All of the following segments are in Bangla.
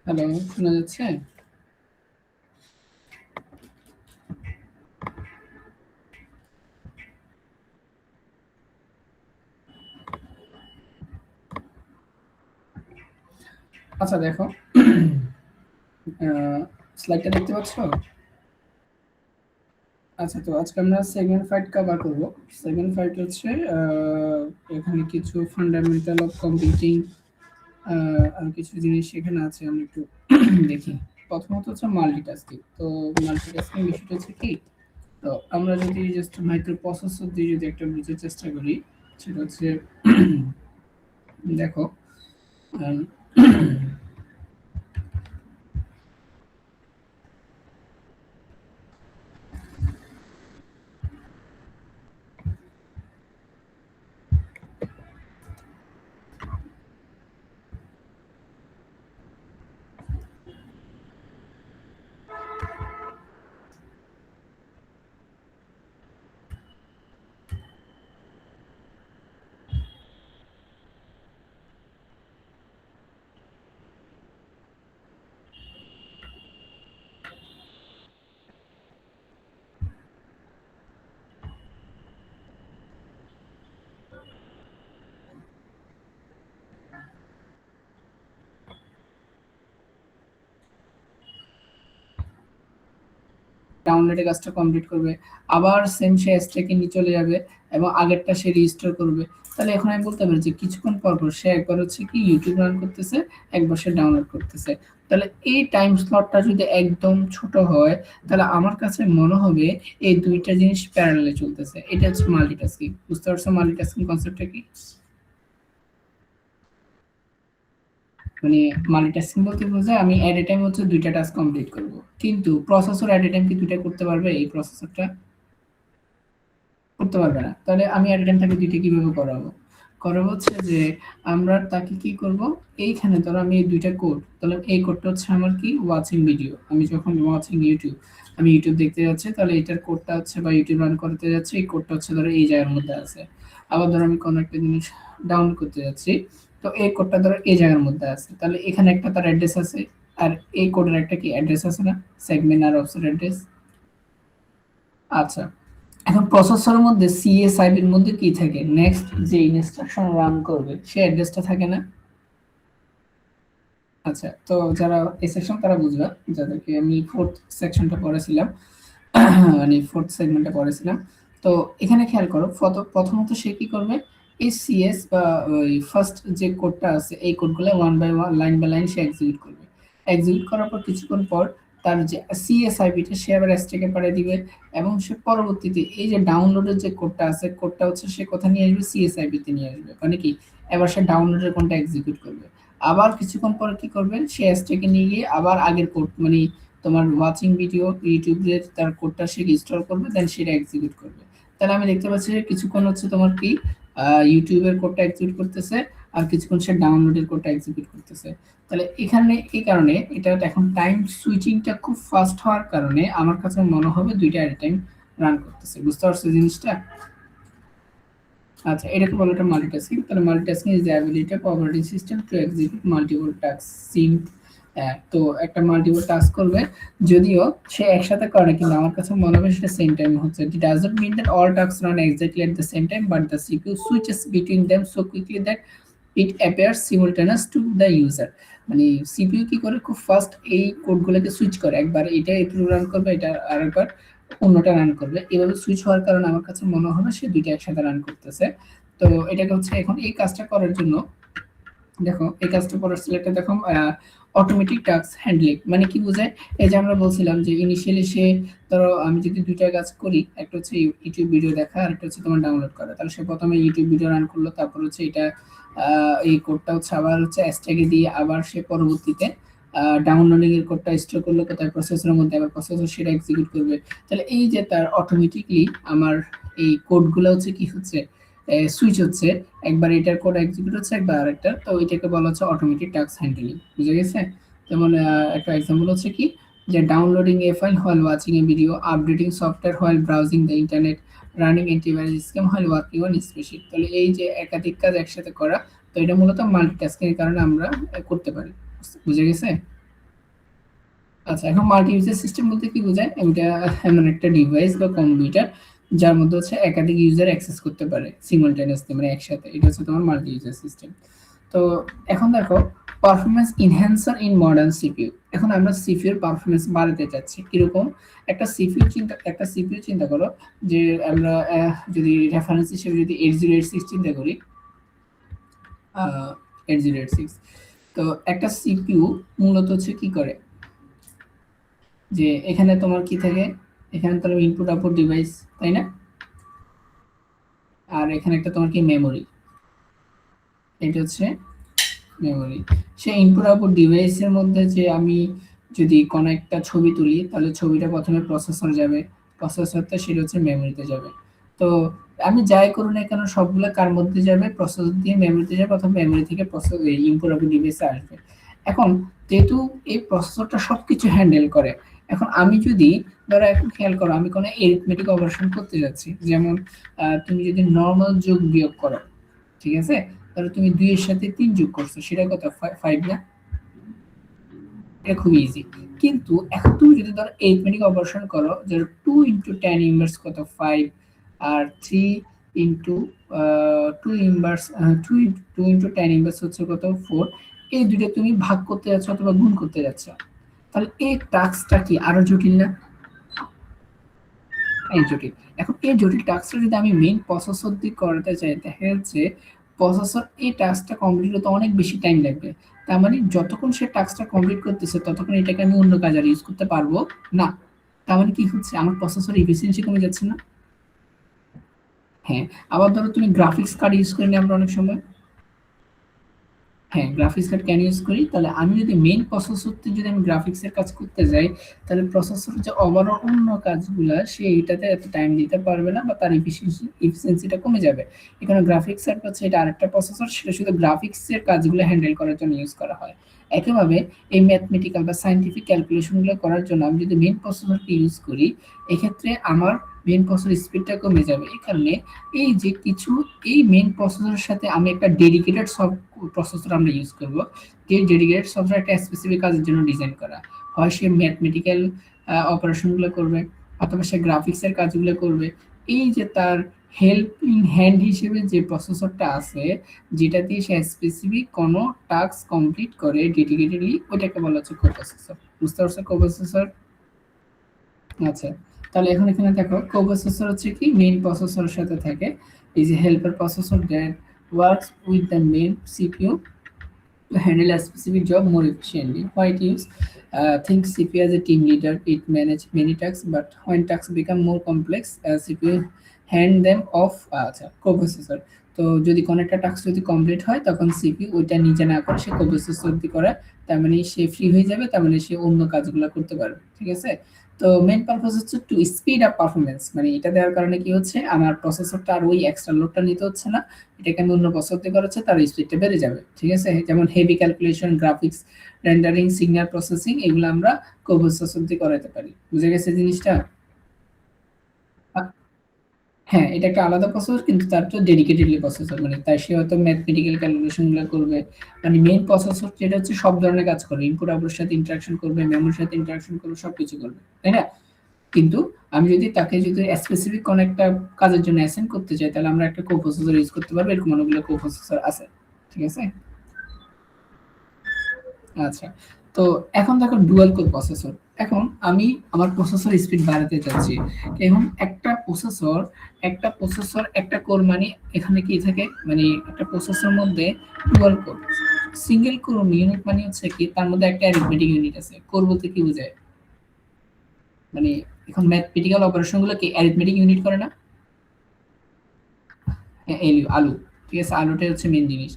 হ্যালো, শোনা যাচ্ছে? আচ্ছা দেখো, স্লাইডটা দেখতে পাচ্ছ? আচ্ছা, তো আজকে আমরা সেগমেন্ট ফাইট কভার করব। সেগমেন্ট ফাইট হচ্ছে এখানে কিছু ফান্ডামেন্টাল অফ কম্পিউটিং আর কিছু জিনিস এখানে আছে, আমরা একটু দেখি। প্রথমত হচ্ছে মাল্টিটাস্কিং। তো মাল্টিটাস্কিং বিষয়টা হচ্ছে কি? তো আমরা যদি জাস্ট মাইক্রো প্রসেসর দিয়ে যদি একটা বুঝার চেষ্টা করি, সেটা হচ্ছে দেখো, আম, ডাউনলোডের কাজটা কমপ্লিট করবে, আবার সেম সে স্ট্যাকে নিয়ে চলে যাবে এবং আগেরটা সে রিস্টোর করবে। তাহলে এখন আমি বলতে পারি যে কিছুক্ষণ পর পর সে একবার হচ্ছে কি ইউটিউব রান করতেছে, একবার সে ডাউনলোড করতেছে। তাহলে এই টাইম স্লটটা যদি একদম ছোট হয়, তাহলে আমার কাছে মনে হবে এই দুইটা জিনিস প্যারালালে চলতেছে। এটা হচ্ছে মাল্টিটাস্কিং। বুঝতে পারছো মাল্টিটাস্কিং কনসেপ্টটা কি? মানে মাল্টিটাস্কিং বলতে বোঝায় আমি এট এ টাইম হচ্ছে দুইটা টাস্ক কমপ্লিট করব, কিন্তু প্রসেসর এট এ টাইম কি দুইটা করতে পারবে? এই প্রসেসরটা করতে পারবে না। তাহলে আমি এট তাকে দুইটা কিভাবে করাবো? করাবো হচ্ছে যে আমরা তাকে কি করব, এইখানে ধরো আমি এই দুইটা কোড, তাহলে এই কোডটা হচ্ছে আমার কি ওয়াচিং ভিডিও। আমি যখন ওয়াচিং ইউটিউব, আমি ইউটিউব দেখতে যাচ্ছি, তাহলে এটার কোডটা হচ্ছে বা ইউটিউব রান করতে যাচ্ছি, এই কোডটা হচ্ছে ধরো এই জায়গার মধ্যে আছে। আবার ধরো আমি কোনো একটা জিনিস ডাউনলোড করতে যাচ্ছি, তো এই কোডটা ধরো এই জায়গার মধ্যে আছে। তাহলে এখানে একটা তার অ্যাড্রেস আছে, আর এই কোডের একটা কি অ্যাড্রেস আছে না, সেগমেন্ট আর অফসেট অ্যাড্রেস। আচ্ছা, এখন প্রসেসরের মধ্যে সিএসআইবি এর মধ্যে কি থাকে, নেক্সট যে ইনস্ট্রাকশন রান করবে সে অ্যাড্রেসটা থাকে না? আচ্ছা, তো যারা এই সেকশন তারা বুঝবে, যাদেরকে আমি ফোর্থ সেকশনটা পড়েছিলাম, মানে ফোর্থ সেগমেন্টটা পড়েছিলাম। তো এখানে খেয়াল করো, প্রথমত সে কি করবে, এই সিএস বা ওই ফার্স্ট যে কোডটা আছে এই কোডগুলো one by one, line by line সে এক্সিকিউট করবে। এক্সিকিউট করার পর কিছুক্ষণ পর তার যে সিএসআইবিটা সে আবার স্ট্যাকে পাঠিয়ে দিবে, এবং সে পরবর্তীতে এই যে ডাউনলোডের যে কোডটা আছে, কোডটা হচ্ছে সে কোথায় নিয়ে আসবে, সিএসআইবি তে নিয়ে আসবে। মানে কি, এবার সে ডাউনলোডের কোডটা এক্সিকিউট করবে। আবার কিছুক্ষণ পরে কি করবে, সে স্ট্যাকে নিয়ে গিয়ে আবার আগের কোড, মানে তোমার ওয়াচিং ভিডিও ইউটিউবের তার কোডটা সে ইনস্টল করবে, দেন সেটা এক্সিকিউট করবে। তাহলে আমি দেখতে পাচ্ছি যে কিছুক্ষণ হচ্ছে তোমার কি ইউটিউবের কোডটা এক্সিকিউট করতেছে, আর কিছুক্ষণ সে ডাউনলোডের কোডটা এক্সিকিউট করতেছে। তাহলে এখানে এই কারণে এটা এখন টাইম সুইচিংটা খুব ফাস্ট হওয়ার কারণে আমার কাছে মনে হবে দুইটা এট টাইম রান করতেছে। বুঝতে পারছো জিনিসটা? আচ্ছা, এটাকে বলে একটা মাল্টিটাস্কিং। তাহলে multitasking is the ability of operating system to execute multiple task sim. তো একটা মাল্টিপল টাস্ক করবে, যদিও সে একসাথে করে না, কিন্তু আমার কাছে মনে হয় সেটা সেম টাইম হচ্ছে। It doesn't mean that all task run exactly at the same time, but the CPU switches between them so quickly that it appears simultaneous to the user. মানে সিপিইউ কি করে, খুব ফাস্ট এই কোডগুলোকে সুইচ করে, একবার এটা একটু রান করবে, এটা আরেকবার অন্যটা রান করবে। এভাবে সুইচ হওয়ার কারণে আমার কাছে মনে হবে সে দুইটা একসাথে রান করতেছে। তো এটাকে হচ্ছে এখন এই কাজটা করার জন্য দেখো, এই কাজটা করার সিলেক্টে দেখো অটোমেটিক টাস্ক হ্যান্ডলিং মানে কি বোঝায়? এই যে আমরা বলছিলাম যে ইনিশিয়ালি সে, ধরো আমি যদি দুইটা কাজ করি, একটা হচ্ছে ইউটিউব ভিডিও দেখা আর একটা হচ্ছে তোমার ডাউনলোড করা, তাহলে সে প্রথমে ইউটিউব ভিডিও রান করলো, তারপর হচ্ছে এটা এই কোডটা হচ্ছে আবার হচ্ছে স্ট্যাকে দিয়ে আবার সে পরবর্তীতে ডাউনলোডিং এর কোডটা স্টোর করলো কোথায়, প্রসেসরের মধ্যে, আবার প্রসেসর সেটা এক্সিকিউট করবে। তাহলে এই যে তার অটোমেটিকলি আমার এই কোডগুলো হচ্ছে কি হচ্ছে, সুইচ হচ্ছে, একবার এটার কোড এক্সিকিউট হচ্ছে, একবার আরেকটা। তো এটাকে বলা হচ্ছে অটোমেটিক টাস্ক হ্যান্ডলিং। বুঝে গেছে? যেমন একটা এক্সাম্পল হচ্ছে কি, যে downloading A file while watching a video, updating software while browsing the internet, running antivirus scam while working on spreadsheet. তাহলে এই যে একাধিক কাজ একসাথে করা, তো এটা মূলত মাল্টিটাস্কিং এর কারণে আমরা করতে পারি। বুঝে গেছে? আচ্ছা, এখন মাল্টি ইউজার সিস্টেম বলতে কি বোঝায়? এটা এমন একটা ডিভাইস বা কম্পিউটার যার মধ্যে হচ্ছে একাধিক ইউজার অ্যাক্সেস করতে পারে সিমultaneously, মানে একসাথে। এটা হচ্ছে তোমার মাল্টি ইউজার সিস্টেম। তো এখন দেখো, performance enhancer in modern CPU. এখন আমরা সিপিইউ এর পারফরম্যান্স বাড়াতে চাচ্ছি। কিরকম? একটা সিপিইউ চিন্তা করো, যে আমরা যদি রেফারেন্স হিসেবে যদি 8086 চিন্তা করি, 8086, তো একটা সিপিইউ মূলত হচ্ছে কি করে, যে এখানে তোমার কি থাকে, এখানে তোমার ইনপুট আউটপুট ডিভাইস, তাই না? আর এখানে একটা তোমার কি মেমোরি, এটা হচ্ছে মেমোরি। সে ইনপুট আউটপুট ডিভাইসের মধ্যে যে আমি যদি কোনো একটা ছবি তুলি, তাহলে ছবিটা প্রথমে প্রসেসর যাবে, প্রসেসরটা সেটা হচ্ছে মেমোরিতে যাবে। তো আমি যাই করুন না কেন, সবগুলো কার মধ্যে যাবে? প্রসেসর দিয়ে মেমোরিতে যাবে, অথবা মেমোরি থেকে প্রসেসর ইনপুট আউটপুট ডিভাইসে আসবে। এখন যেহেতু এই প্রসেসরটা সবকিছু হ্যান্ডেল করে, এখন আমি যদি ধরো, এখন খেয়াল করো, আমি কোনো এরিথমেটিক অপারেশন করতে যাচ্ছি, যেমন তুমি যদি নর্মাল যোগ বিয়োগ করো, ঠিক আছে, তাহলে তুমি 2 এর সাথে 3 যোগ করছো, সেটা কত? 5 না? এটা খুব ইজি। কিন্তু এখন তুমি যদি ধরো arithmetic অপারেশন করো, যে 2 into tan ইনভার্স কত? 5, আর 3 into 2 inverse 2 into tan inverse হচ্ছে কত? 4। এই দুটো তুমি ভাগ করতে যাচ্ছ অথবা গুণ করতে যাচ্ছ, তাহলে এই টাস্কটা কি আরো জটিল না? এই জটিল। এখন এই জটিল টাস্কটা যদি আমি মেইন প্রসেসর দিয়ে করাতে চাই, দেখা যাচ্ছে প্রসেসর এই টাস্কটা কমপ্লিট করতে অনেক বেশি টাইম লাগবে। তার মানে যতক্ষণ সে টাস্কটা কমপ্লিট করতেছে, ততক্ষণ এটাকে আমি অন্য কাজে আর ইউজ করতে পারবো না। তার মানে কি হচ্ছে? আমার প্রসেসর এফিসিয়েন্সি কমে যাচ্ছে না? হ্যাঁ। আবার ধরো তুমি গ্রাফিক্স কার্ড ইউজ করে নিই আমরা অনেক সময়। হ্যাঁ, গ্রাফিক্স কার্ড কেন ইউজ করি? তাহলে আমি যদি মেইন প্রসেসরতে যদি আমি গ্রাফিক্সের কাজ করতে যাই, তাহলে প্রসেসর যে ওভারঅল অন্য কাজগুলা সে এটাতে এত টাইম দিতে পারবে না, বা তার এফিসিয়েন্সিটা কমে যাবে। এখানে গ্রাফিক্স কার্ড হচ্ছে এটা আরেকটা প্রসেসর, সেটা শুধু গ্রাফিক্সের কাজগুলো হ্যান্ডেল করার জন্য ইউজ করা হয়। একইভাবে এই ম্যাথমেটিক্যাল বা সায়েন্টিফিক ক্যালকুলেশনগুলো করার জন্য আমি যদি মেইন প্রসেসরকে ইউজ করি, এক্ষেত্রে আমার মেইন প্রসেসর স্পিডটা কমে যাবে। এই কারণে এই যে কিছু, এই মেইন প্রসেসরের সাথে আমি একটা ডেডিকেটেড প্রসেসর আমরা ইউজ করব, যে ডেডিকেটেড সফটওয়্যার একটা স্পেসিফিক কাজের জন্য ডিজাইন করা। হয় সে ম্যাথমেটিক্যাল অপারেশনগুলো করবে, অথবা সে গ্রাফিক্সের কাজগুলো করবে। এই যে তার হেল্পিং হ্যান্ড হিসেবে যে প্রসেসরটা আছে, যেটা দিয়ে সে স্পেসিফিক কোনো টাস্ক কমপ্লিট করে ডেডিকেটেডলি, ওইটাকে বলা হচ্ছে কোপ্রসেসর। বুঝতে পারছো কোপ্রসেসর? আচ্ছা, তাহলে এখন এখানে দেখো, কোপ্রসেসর হচ্ছে কি মেইন প্রসেসরের সাথে থাকে। এই যে helper processor that works with the main CPU to handle a specific job more efficiently. Why it use? Think CPU as a team leader, it manage many tasks, but when tasks become more complex, CPU hand them off আচ্ছা কোপ্রসেসর। তো যদি কোনো একটা টাস্ক যদি কমপ্লিট হয়, তখন সিপিইউ ওইটা নিজে না করে সে কোপ্রসেসর দিয়ে করে, তার মানে সে ফ্রি হয়ে যাবে, তার মানে সে অন্য কাজগুলো করতে পারবে। ঠিক আছে? তো মেইন পারপাস হচ্ছে টু স্পিড আপ পারফরম্যান্স, মানে এটা দেওয়ার কারণে কি হচ্ছে, আমার প্রসেসরটা আর ওই এক্সট্রা লোডটা নিতে হচ্ছে না, এটাকে আমি অন্য প্রসেসর দিয়ে করাচ্ছে, তার স্পিডটা বেড়ে যাবে। ঠিক আছে? যেমন heavy calculation, graphics, rendering, signal processing, এগুলো আমরা কোপ্রসেসর দিয়ে করাতে পারি। বুঝে গেছে জিনিসটা? হ্যাঁ, এটা একটা আলাদা প্রসেসর, কিন্তু তার তো ডেডিকেটেডলি প্রসেসর, মানে তাই সে হয়তো ম্যাথমেটিক্যাল ক্যালকুলেশন গুলো করবে। মানে মেইন প্রসেসর যেটা হচ্ছে সব ধরনের কাজ করবে, ইনপুট আউটপুটের সাথে ইন্টারাকশন করবে, মেমোরির সাথে ইন্টারাকশন করবে, সবকিছু করবে, তাই না? কিন্তু আমি যদি তাকে যদি স্পেসিফিক কোন একটা কাজের জন্য অ্যাসাইন করতে চাই, তাহলে আমরা একটা কোপ্রসেসর ইউজ করতে পারবো। এরকম অনেকগুলো কোপ্রসেসর আছে। ঠিক আছে? আচ্ছা, তো এখন দেখো ডুয়াল কোর প্রসেসর। এখন আমি আমার প্রসেসর স্পিড বাড়াতে চাচ্ছি। এখন একটা প্রসেসর একটা কোর, মানে এখানে কি থাকে, মানে একটা প্রসেসর মধ্যে dual core. Single core unit মানে হচ্ছে কি, তার মধ্যে একটা অ্যারিথমেটিক ইউনিট আছে। কোর বলতে কি বোঝায়? মানে এখন ম্যাথমেটিক্যাল অপারেশন গুলো কি অ্যারিথমেটিক ইউনিট করে না? আলু। ঠিক আছে, আলুটা হচ্ছে মেন জিনিস।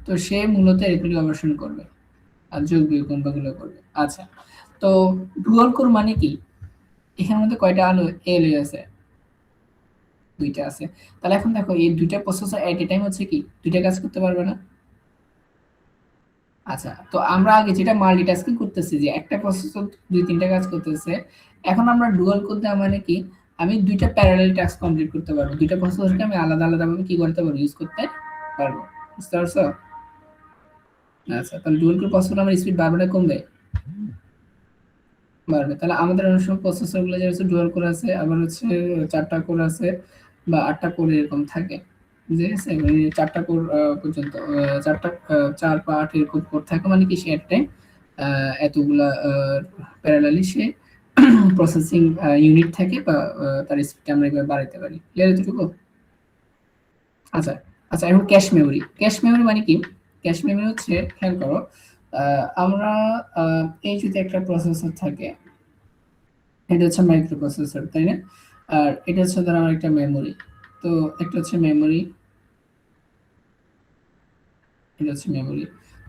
তো সে মূলত অ্যারিথমেটিক অপারেশন করবে, আর যোগ বিয়োগ গুলো করবে। আচ্ছা, তো ডুয়াল কোর মানে কি? এখানের মধ্যে কয়টা আলো এল আছে? দুইটা আছে। তাহলে এখন দেখো, এই দুইটা প্রসেসর এট এ টাইম হচ্ছে কি দুইটা কাজ করতে পারবে না? আচ্ছা, তো আমরা আগে যেটা মাল্টিটাস্কিং করতেছি, যে একটা প্রসেসর দুই তিনটা কাজ করতেছে, এখন আমরা ডুয়াল কোর দেওয়া মানে কি, আমি দুইটা প্যারালাল টাস্ক কমপ্লিট করতে পারবো, দুইটা প্রসেসরকে আমি আলাদা আলাদা ভাবে কি করতে পারবো, ইউজ করতে পারবো। বুঝতে পারছো? আচ্ছা, তাহলে ডুয়াল কোর প্রসেসর আমার স্পিড বাড়বে না কমবে? বাড়বে। তাহলে আমাদের অনেক সময় প্রসেসরগুলো যে হচ্ছে ডুয়াল কোর আছে, আবার হচ্ছে 4টা কোর আছে বা 8টা কোর এরকম থাকে। ঠিক আছে? মানে 4টা কোর পর্যন্ত 4টা 4 বা 8 এরকম কোর থাকে, মানে কি সে এট টাইম এতগুলা প্যারালালি সে প্রসেসিং ইউনিট থাকে বা তার স্পিডটা আমরা এভাবে বাড়াইতে পারি। ক্লিয়ার এতটুকু? আচ্ছা, আচ্ছা এখন ক্যাশ মেমোরি। ক্যাশ মেমোরি মানে কি? ক্যাশ মেমোরি হচ্ছে খেয়াল করো, আমরা এই যদি একটা প্রসেসর থাকে, এটা হচ্ছে মাইক্রো প্রসেসর, তাই না? আর এটা হচ্ছে ধরো আমার একটা মেমোরি। তো একটা হচ্ছে মেমোরি, এটা হচ্ছে মেমোরি।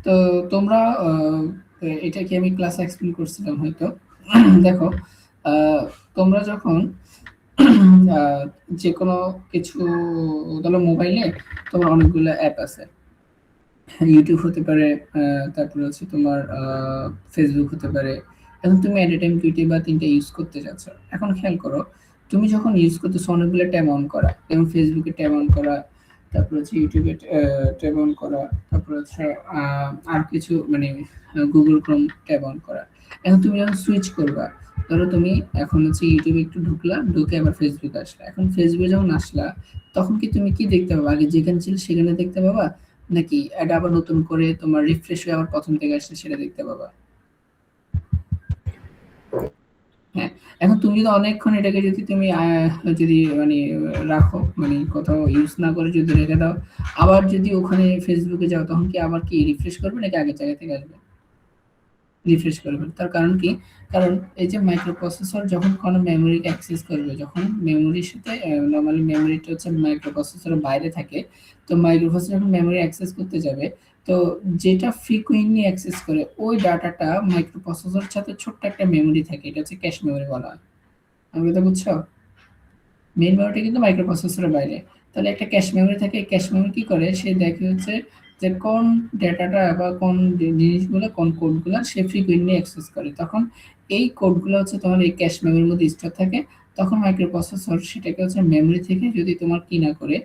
তো তোমরা এটা কি আমি ক্লাসে এক্সপ্লেইন করছিলাম হয়তো। দেখো, তোমরা যখন আহ, যে কোনো কিছু, ধরো মোবাইলে তোমার অনেকগুলো অ্যাপ আছে, ইউটিউব হতে পারে, তারপরে হচ্ছে তোমার ফেসবুক হতে পারে। এখন তুমি এট এ টাইম 2টি বা 3টে ইউজ করতে যাচ্ছ। এখন খেয়াল করো, তুমি যখন ইউজ করতেছো অনেকগুলো ট্যাব অন করা, যেমন ফেসবুকে ট্যাব অন করা, তারপর হচ্ছে ইউটিউবে ট্যাব অন করা, তারপর হচ্ছে আর কিছু মানে গুগল ক্রোম ট্যাব অন করা। এখন তুমি যখন সুইচ করবা, ধরো তুমি এখন হচ্ছে ইউটিউবে একটু ঢুকলা, ঢুকে আবার ফেসবুকে আসলা। এখন ফেসবুকে যখন আসলা, তখন কি তুমি কি দেখতে পাবা? আগে যেখানে ছিল সেখানে দেখতে পাবা, নাকি এটা আবার নতুন করে তোমার রিফ্রেশ হয়ে আবার প্রথম থেকে আসলে সেটা দেখতে পাবা? হ্যাঁ, এখন তুমি যদি অনেকক্ষণ এটাকে যদি তুমি যদি মানে রাখো, মানে কোথাও ইউজ না করে যদি রেখে দাও, আবার যদি ওখানে ফেসবুকে যাও, তখন কি আবার কি রিফ্রেশ করবে নাকি আগের জায়গা থেকে আসবে? রিফ্রেশ করবেন। তার কারণ কি? কারণ এই যে মাইক্রো প্রসেসর যখন কোনো মেমোরিকে অ্যাক্সেস করবে, যখন মেমোরির সাথে নরমালি মেমোরিটা হচ্ছে মাইক্রো প্রসেসরের বাইরে থাকে। তো মাইক্রো প্রসেসর যখন মেমোরি অ্যাক্সেস করতে যাবে, তো যেটা ফ্রিকুয়েন্টলি অ্যাক্সেস করে ওই ডাটাটা মাইক্রো প্রসেসরের সাথে ছোট্ট একটা মেমোরি থাকে, এটা হচ্ছে ক্যাশ মেমোরি বলা হয়। আমি কথা বুঝছো? মেইন মেমোরিটা কিন্তু মাইক্রো প্রসেসরের বাইরে। তাহলে একটা ক্যাশ মেমোরি থাকে, ক্যাশ মেমোরি কি করে, সে দেখে হচ্ছে যে কোন ডেটাটা বা কোন জিনিসগুলো, কোন কোডগুলো সে ফ্রিকুয়েন্টলি অ্যাক্সেস করে। তখন এই কোডগুলো হচ্ছে তোমার এই ক্যাশ মেমোরির মধ্যে স্টোর থাকে। তখন মাইক্রো প্রসেসর সেটাকে হচ্ছে মেমোরি থেকে, যদি তোমার কি না করে,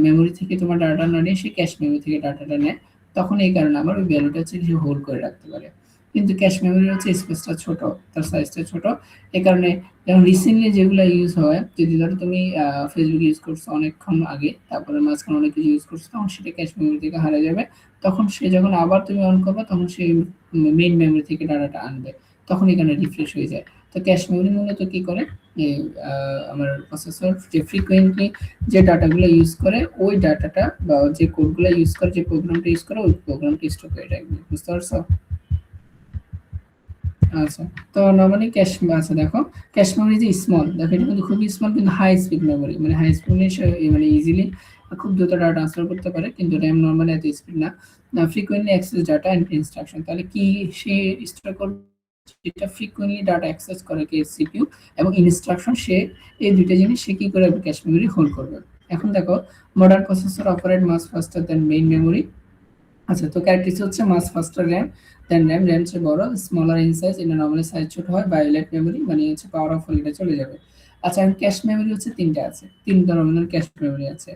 মেমোরি থেকে তোমার ডাটা না নিয়ে সে ক্যাশ মেমোরি থেকে ডাটাটা নেয়। তখন এই কারণে আমার ওই ভ্যালুটা হচ্ছে সে হোল্ড করে রাখতে পারে। কিন্তু ক্যাশ মেমোরি হচ্ছে স্পেসটা ছোট, তার সাইজটা ছোট। এই কারণে যেমন রিসেন্টলি যেগুলো ইউজ হয়, যদি ধরো তুমি ফেসবুক ইউজ করছো অনেকক্ষণ আগে, তারপরে মাঝখানে অনেক কিছু ইউজ করছো, তখন সেটা ক্যাশ মেমোরি থেকে হারিয়ে যাবে। তখন সে যখন আবার তুমি অন করবে, তখন সেই মেইন মেমোরি থেকে ডাটাটা আনবে, তখন এখানে রিফ্রেশ হয়ে যায়। তো ক্যাশ মেমোরি মূলত কি করে, এই আমার প্রসেসর যে ফ্রিকোয়েন্টলি যে ডাটাগুলো ইউজ করে, ওই ডাটাটা বা যে কোডগুলো ইউজ করে, যে প্রোগ্রামটা ইউজ করে, ওই প্রোগ্রামটা স্টোর করে রাখবে। বুঝতে পারছো? আচ্ছা, তো নরমালি ক্যাশ, আচ্ছা দেখো, ক্যাশ মেমোরি যে স্মল, দেখো এটা কিন্তু খুবই স্মল, কিন্তু হাই স্পিড মেমোরি, মানে হাই স্পিড মানে ইজিলি খুব দ্রুত ডাটা ট্রান্সফার করতে পারে, কিন্তু র্যাম নরমালি এত স্পিড না। Frequently access data and instruction, তাহলে কি সে স্টোর করবে, যেটা ফ্রিকোয়েন্টলি ডাটা অ্যাক্সেস করে কে সিপিইউ, এবং ইনস্ট্রাকশন সে, এই দুইটা জিনিস সে কি করে ক্যাশ মেমোরি হোল্ড করবে। এখন দেখো, মডার্ন প্রসেসর অপারেট মাস ফাস্টার দেন মেইন মেমোরি। আচ্ছা, তো ক্যারেক্টারিস্টিক হচ্ছে মাস ফাস্টার র্যাম দেন র্যাম, র্যাম চেয়ে বড়, স্মলার ইন সাইজ, এটা নরমালি সাইজ ছোট হয়, ভায়োলেট মেমোরি মানে হচ্ছে পাওয়ার অফ হলে এটা চলে যাবে। আচ্ছা, এখন ক্যাশ মেমোরি হচ্ছে তিনটা আছে, তিন ধরনের ক্যাশ মেমোরি আছে।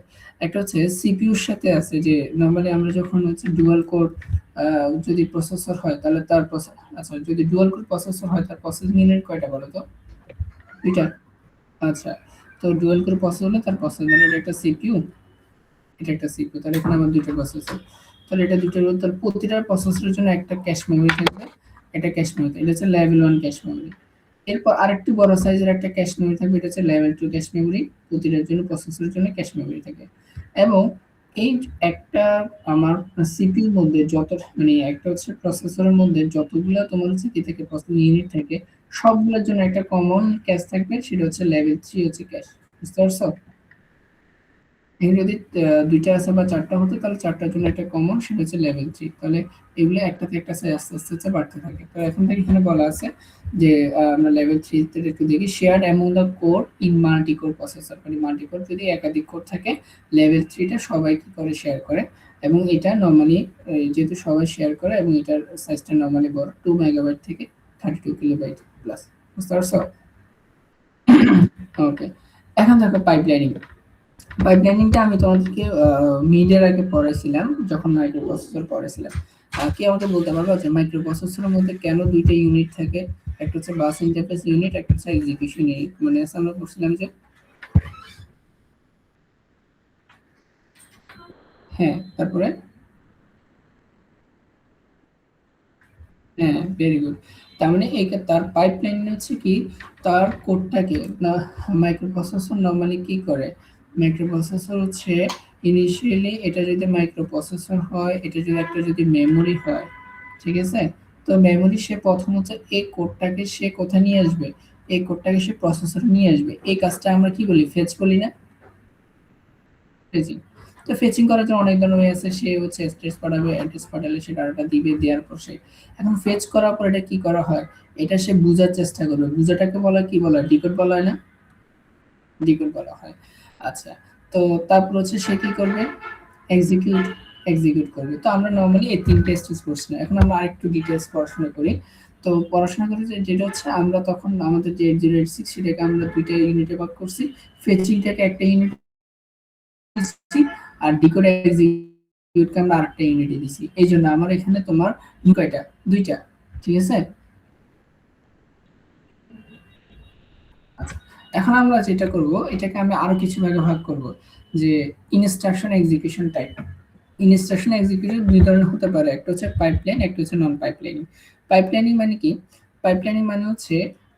একটা হচ্ছে সিপিইউর সাথে আছে, যে নরমালি আমরা যখন হচ্ছে ডুয়াল কোর যদি প্রসেসর হয়, তাহলে তার আচ্ছা যদি ডুয়াল কোর প্রসেসর হয়, তার প্রসেসিং ইউনিট কয়টা বলো তো? দুইটা। আচ্ছা, তো ডুয়াল কোর প্রসেসর হলে তার প্রসেসর মানে একটা সিপিইউ, এটা একটা সিপিইউ, তাহলে এখানে আমার দুটো প্রসেসর। তাহলে এটা দুটোর মধ্যে, তাহলে প্রতিটা প্রসেসরের জন্য একটা ক্যাশ মেমোরি থাকবে। এটা ক্যাশ মেমোরি, এটা হচ্ছে লেভেল 1 ক্যাশ মেমোরি। এরপর আরেকটু বড় সাইজের একটা ক্যাশ মেমোরি থাকবে, এটা হচ্ছে লেভেল 2 ক্যাশ মেমোরি। প্রতিটার জন্য প্রসেসরের জন্য ক্যাশ মেমোরি থাকে। এবং এই একটা আমার সিপিইউর মধ্যে যত, মানে একটা হচ্ছে প্রসেসরের মধ্যে যতগুলো তোমার হচ্ছে কি থেকে প্রসেসিং ইউনিট থাকে, সবগুলোর জন্য একটা কমন ক্যাশ থাকবে, সেটা হচ্ছে লেভেল 3 হচ্ছে ক্যাশ। বুঝতে পারছো? এখানে যদি ২টা আছে বা ৪টা হতো, তাহলে ৪টার জন্য একটা কমন, সেটা হচ্ছে লেভেল 3। তাহলে এগুলো একটাতে একটা সাথে আস্তে আস্তে আস্তে বাড়তে থাকে। তো এখন থেকে এখানে বলা আছে যে আমরা লেভেল 3 তে একটু দেখি, shared among the core in multi core processor, মানে মাল্টি কোর যদি একাধিক কোর থাকে, লেভেল 3 টা সবাই কি করে শেয়ার করে। এবং এটা নরমালি যেহেতু সবাই শেয়ার করে, এবং এটার সাইজটা নরমালি বড়, 2 মেগাবাইট থেকে 32 কিলোবাইট প্লাস। বুঝতে পারছো? ওকে, এখন দেখো পাইপলাইনিং। পাইপলাইনিংটা আমি তোমাদেরকে মিডের আগে পড়াইছিলাম, যখন মাইক্রো প্রসেসর পড়াইছিলাম। কি আমাকে বলতে পারবো যে মাইক্রো প্রসেসরের মধ্যে কেন দুইটা ইউনিট থাকে? একটা হচ্ছে বাস ইন্টারফেস ইউনিট, একটা হচ্ছে এক্সিকিউশন ইউনিট। মানে আমরা বলছিলাম যে হ্যাঁ, তারপরে হ্যাঁ, ভেরি গুড। তার মানে তার পাইপলাইন হচ্ছে কি, তার কোডটাকে না, মাইক্রোপ্রসেসর নরমালি কি করে, মাইক্রোপ্রসেসর হচ্ছে ইনিশিয়ালি এটা যদি মাইক্রোপ্রসেসর হয়, এটা যদি একটা যদি মেমোরি হয়, ঠিক আছে, তো মেমোরি সে প্রথম হচ্ছে এই কোডটাকে সে কোথায় নিয়ে আসবে, এই কোডটাকে সে প্রসেসর নিয়ে আসবে। এই কাজটা আমরা কি বলি, ফেচ বলি না, ফেচিং। তো ফেচিং করার জন্য অনেক ধরনের ওয়ে আছে, সে হচ্ছে অ্যাড্রেস পাঠাবে, অ্যাড্রেস পাঠালে সে ডাটাটা দিবে, দেওয়ার পর সে এখন ফেচ করার পর এটা কি করা হয়, এটা সে বোঝার চেষ্টা করবে, বোঝাটাকে বলা কি বলা, ডিকোড বলা হয় না, ডিকোড বলা হয়। আচ্ছা, তো তারপর হচ্ছে সে কি করবে, এক্সিকিউট, এক্সিকিউট করবে। তো আমরা নরমালি এই তিনটে স্টেজ পড়ছি না, এখন আমরা আরেকটু ডিটেলস পড়াশোনা করি। তো পড়াশোনা করি যেটা হচ্ছে আমরা তখন আমাদের যে 8086 সেটাকে আমরা দুইটা ইউনিটে ভাগ করছি, ফেচিংটাকে একটা ইউনিট আর ডিকোড এক্সিকিউটকে আমরা আরেকটা ইউনিটে দিছি। এই জন্য আমার এখানে তোমার কয়টা, দুইটা, ঠিক আছে। আচ্ছা, এখন আমরা যেটা করব, এটাকে আমি আরো কিছু ভাগে ভাগ করব, যে instruction execution type. Instruction execution দুই ধরনের হতে পারে, একটা হচ্ছে পাইপলাইন, একটা হচ্ছে নন পাইপলাইনিং। পাইপলাইনিং মানে কি, পাইপলাইনিং মানে হচ্ছে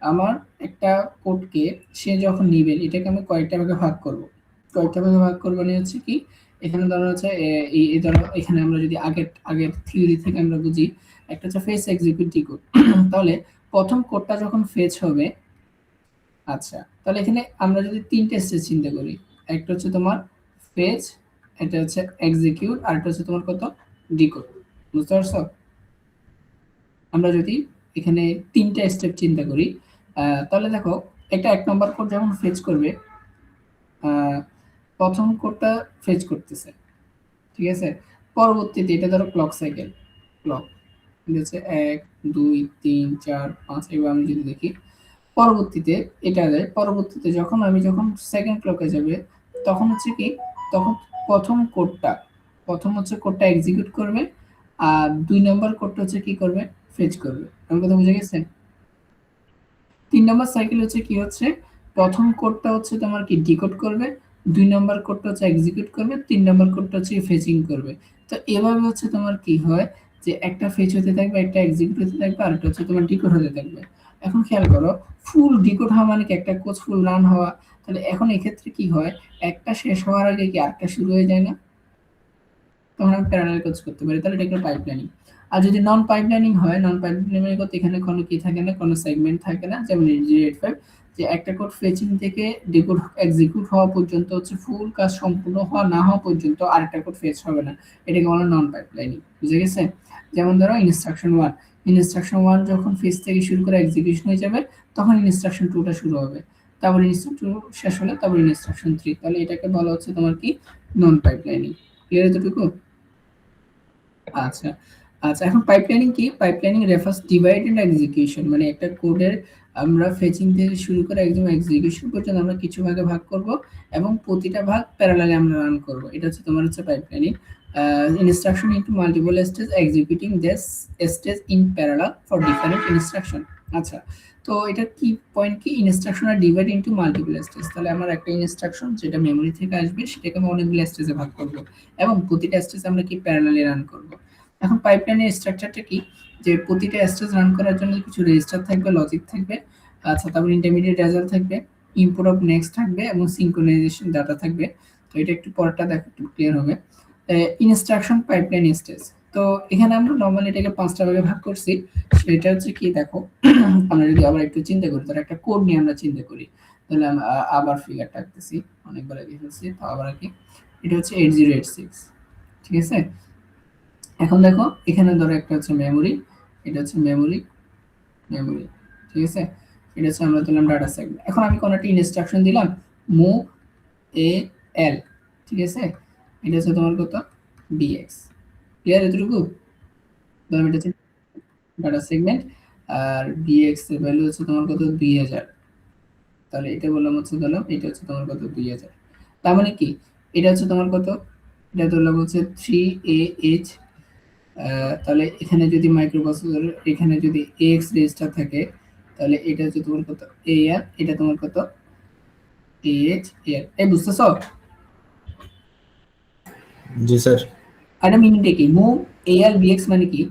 আমার একটা কোডকে সে যখন নিবে, এটাকে আমি কয়েকটা ভাগে ভাগ করব। কয়েকটা ভাগে ভাগ করব মানে হচ্ছে কি, এখানে ধরো হচ্ছে এই ধরো এখানে আমরা যদি আগের আগের থিওরি থেকে আমরা বুঝি, একটা হচ্ছে ফেস এক্সিকিউট কোড। তাহলে প্রথম কোডটা যখন ফেচ হবে, আচ্ছা, তাহলে এখানে আমরা যদি তিনটে স্টেজ চিন্তা করি, একটা হচ্ছে তোমার ফেচ, এটা হচ্ছে এক্সিকিউট, আর একটা হচ্ছে তোমার কত, ডিকোড। বুঝতে পারছো, আমরা যদি এখানে তিনটা স্টেপ চিন্তা করি, তাহলে দেখো একটা এক নম্বর কোড যখন ফেচ করবে, আহ, প্রথম কোডটা ফেচ করতেছে, ঠিক আছে, পরবর্তীতে এটা ধরো ক্লক সাইকেল, ক্লক ঠিক আছে, 1 2 3 4 5, এবার আমি যদি দেখি পরবর্তীতে এটা দেয়, পরবর্তীতে যখন আমি যখন সেকেন্ড ক্লকে যাবে, তখন হচ্ছে কি, তখন প্রথম কোডটা, প্রথম হচ্ছে কোডটা এক্সিকিউট করবে, আর 2 নম্বর কোডটা হচ্ছে কি করবে, ফেচ করবে। আমার কথা বুঝে গেছে। 3 নম্বর সাইকেল হচ্ছে কি হচ্ছে, প্রথম কোডটা হচ্ছে তোমার কি ডিকোড করবে, 2 নম্বর কোডটা হচ্ছে এক্সিকিউট করবে, 3 নম্বর কোডটা হচ্ছে ফেচিং করবে। তো এভাবে হচ্ছে তোমার কি হয়, যে একটা ফেচ হতে থাকবে, একটা এক্সিকিউট হতে থাকবে, আর একটা হচ্ছে তোমার ডিকোড হতে থাকবে। এখন খেয়াল করো, ফুল ডিকোড হওয়া মানে কি একটা কোড ফুল রান হওয়া। তাহলে এখন এক্ষেত্রে কি হয়, একটা শেষ হওয়ার আগে কি আরেকটা শুরু হয়ে যায় না, তখন আমি প্যারালাল কাজ করতে পারি, তাহলে এটা একটা পাইপলাইনিং। আর যদি নন পাইপলাইনিং হয়, নন পাইপলাইনিং করতে এখানে কোনো কি থাকে না, কোনো সেগমেন্ট থাকে না, যেমন 8085, যে একটা কোড ফেচিং থেকে ডিকোড এক্সিকিউট হওয়া পর্যন্ত হচ্ছে ফুল কাজ সম্পূর্ণ হওয়া না হওয়া পর্যন্ত আরেকটা কোড ফেচ হবে না, এটাকে বলা নন পাইপলাইনিং। বুঝে গেছে। যেমন ধরো ইনস্ট্রাকশন 1, ইনস্ট্রাকশন 1 যখন ফেচ থেকে শুরু করে এক্সিকিউশন হয়ে যাবে, তখন ইনস্ট্রাকশন 2টা শুরু হবে, তারপর ইনস্ট্রাকশন 2 শেষ হলে তারপর ইনস্ট্রাকশন 3, তাহলে এটাকে বলা হচ্ছে তোমার কি, নন পাইপলাইনিং। ক্লিয়ার এতটুকু। আচ্ছা, আচ্ছা, এখন পাইপলাইনিং কি? Pipelining refers divide and execution, মানে একটা কোডের আমরা ফেচিং থেকে শুরু করে একদম এক্সিকিউশন পর্যন্ত আমরা কিছু ভাগে ভাগ করব, এবং প্রতিটা ভাগ প্যারালালে আমরা রান করব। এটা হচ্ছে তোমার হচ্ছে pipelining. Instruction into multiple stage executing this stage in parallel for different instruction. আচ্ছা, তো এটা কি পয়েন্ট, কি ইনস্ট্রাকশন আর ডিভাইড ইনটু মাল্টিপল স্টেজ, তাহলে আমার একটা ইনস্ট্রাকশন যেটা মেমরি থেকে আসবে সেটাকে আমি অনেকগুলো স্টেজে ভাগ করব, এবং প্রতিটা স্টেজ আমরা কি প্যারালালে রান করব। এখন পাইপলাইনের স্ট্রাকচারটা কি, যে প্রতিটা স্টেজ রান করার জন্য কিছু রেজিস্টার থাকবে, লজিক থাকবে, আচ্ছা, তারপর ইন্টারমিডিয়েট রেজাল্ট থাকবে, ইনপুট অফ নেক্সট থাকবে, এবং সিনক্রোনাইজেশন ডাটা থাকবে। তো এটা একটু পরেরটা দেখো, একটু ক্লিয়ার হবে। ইনস্ট্রাকশন পাইপলাইন স্টেজ, তো এখানে আমরা নরমালি এটাকে 5টা ভাগে ভাগ করছি। সেটা হচ্ছে কি দেখো, আমরা যদি আবার একটু চিন্তা করি, তাহলে একটা কোড নিয়ে আমরা চিন্তা করি, তাহলে আমরা আবার ফিগারটা আঁকতেছি, অনেকবার আগে ফেলছি, তো আবার আঁকি। এটা হচ্ছে 8086, ঠিক আছে। এখন দেখো এখানে ধরো একটা হচ্ছে মেমোরি, এটা হচ্ছে মেমোরি, মেমোরি, ঠিক আছে। এটা হচ্ছে আমরা দিলাম ডাটা সেগমেন্ট। এখন আমি কোনো একটা ইনস্ট্রাকশন দিলাম, মুভ এ এল, ঠিক আছে, এটা হচ্ছে তোমার কত, বিএক্স। ক্লিয়ার এতটুকু। ধরো এটা হচ্ছে ডাটা সেগমেন্ট, আর বিএক্স এর ভ্যালু হচ্ছে তোমার কত, 2000। তাহলে এটা বললাম হচ্ছে, ধরলাম এটা হচ্ছে তোমার কত, 2000। তার মানে কি, এটা হচ্ছে তোমার কত, এটা ধরলাম হচ্ছে 3AH। তাহলে এখানে যদি মাইক্রোপ্রসেসর, এখানে যদি এক্স রেজিস্টার থাকে, তাহলে এটা হচ্ছে তোমার কত AL, এটা তোমার কত AH AL। এই বুঝতেছো? জি স্যার। আর মিনিটে কি মুভ AL BX মানে কি?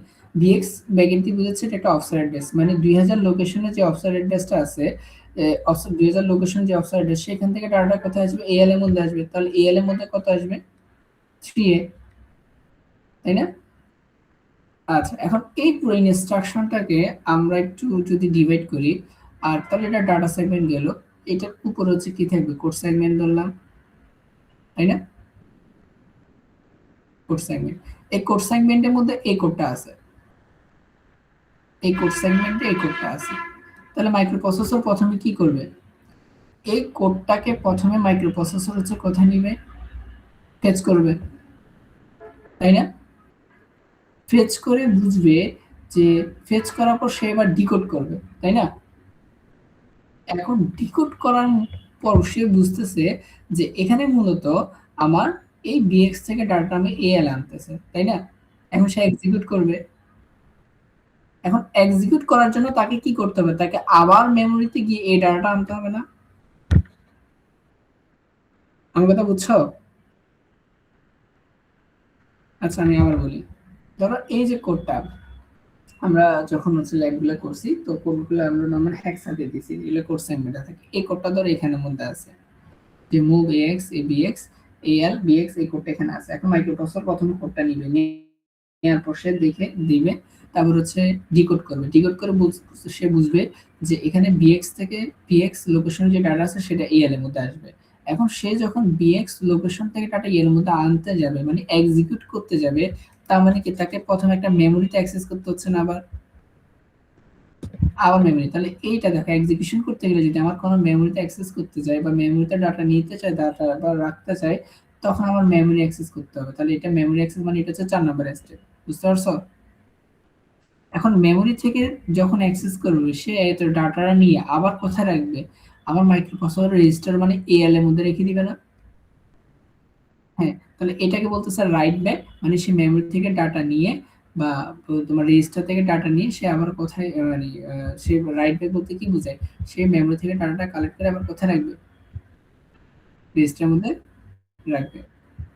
BX ব্যাকেন্ডি বুঝাচ্ছে এটা একটা অফসাইড অ্যাড্রেস, মানে 2000 লোকেশনে যে অফসাইড অ্যাড্রেসটা আছে, অফসাইড 2000 লোকেশন যে অফসাইড অ্যাড্রেস, সেখান থেকে ডাটাটা কোথায় আসবে? AL এর মধ্যে আসবে। তাহলে AL এর মধ্যে কত আসবে? 3A, তাই না? আচ্ছা, এখন এই পুরো ইনস্ট্রাকশনটাকে আমরা একটু যদি ডিভাইড করি, আর তাহলে এটা ডাটা সেগমেন্ট গেল, এটার উপর হচ্ছে কি থাকবে? কোড সেগমেন্ট ধরলাম, তাই না? কোড সেগমেন্ট, এই কোড সেগমেন্টের মধ্যে এই কোডটা আছে, এই কোড সেগমেন্টে এই কোডটা আছে। তাহলে মাইক্রোপ্রসেসর প্রথমে কি করবে? এই কোডটাকে প্রথমে মাইক্রোপ্রসেসর হচ্ছে কোথায় নিবে? ফেচ করবে, তাই না? ফেচ করে বুঝবে যে, ফেচ করার পর সে এবার ডিকোড করবে, তাই না? এখন ডিকোড করার পর সে বুঝতেছে যে এখানে মূলত আমার এই BX থেকে ডাটা আমি AL আনতেছে, তাই না? এখন সে এক্সিকিউট করবে। এখন এক্সিকিউট করার জন্য তাকে কি করতে হবে? তাকে আবার মেমোরিতে গিয়ে এই ডাটাটা আনতে হবে না? আমার কথা বুঝছো? আচ্ছা, আমি আবার বলি। ধরো এই যে কোডটা আমরা যখন হচ্ছে ল্যাবগুলো করছি, তো কোডগুলো আমরা নরমাল হেক্সাতে দিছি, এগুলো কোড সেগমেন্টে থাকে। এই কোডটা ধরো এখানের মধ্যে আছে, যে move AX ABX AL BX, এই কোডটা এখানে আছে। এখন মাইক্রোপ্রসেসর প্রথমে কোডটা নিবে, নেওয়ার পর সে দেখে দিবে, তারপর হচ্ছে ডিকোড করবে। ডিকোড করে সে বুঝবে যে এখানে BX থেকে PX লোকেশনে যে ডাটা আছে সেটা AL এর মধ্যে আসবে। এখন সে যখন BX লোকেশন থেকে ডাটা AL এর মধ্যে আনতে যাবে, মানে এক্সিকিউট করতে যাবে, তার মানে কি তাকে প্রথমে একটা মেমোরিতে অ্যাক্সেস করতে হচ্ছে না? আবার আবার মেমোরি। তাহলে এইটা দেখো, এক্সিকিউশন করতে গেলে যদি আমার কোনো মেমোরিতে অ্যাক্সেস করতে চাই বা মেমোরিতে ডাটা নিতে চাই, ডাটা বা রাখতে চাই, তখন আমার মেমোরি অ্যাক্সেস করতে হবে। তাহলে এটা মেমোরি অ্যাক্সেস, মানে এটা হচ্ছে 4 নাম্বার স্টেপ। বুঝতে পারছো? এখন মেমোরি থেকে যখন অ্যাক্সেস করবে, সে এত ডাটাটা নিয়ে আবার কোথায় রাখবে? আমার মাইক্রোপ্রসেসর রেজিস্টার, মানে AL এর মধ্যে রেখে দিবে না? হ্যাঁ, তাহলে এটাকে বলতেছে রাইট ব্যাক, মানে সে মেমোরি থেকে ডাটা নিয়ে বা তোমার রেজিস্টার থেকে ডাটা নিয়ে সে আবার কোথায় মানে সে রাইট ব্যাক বলতে কি বোঝায়? সে মেমোরি থেকে ডাটাটা কালেক্ট করে আবার কোথায় রাখবে? রেজিস্টারের মধ্যে রাখবে,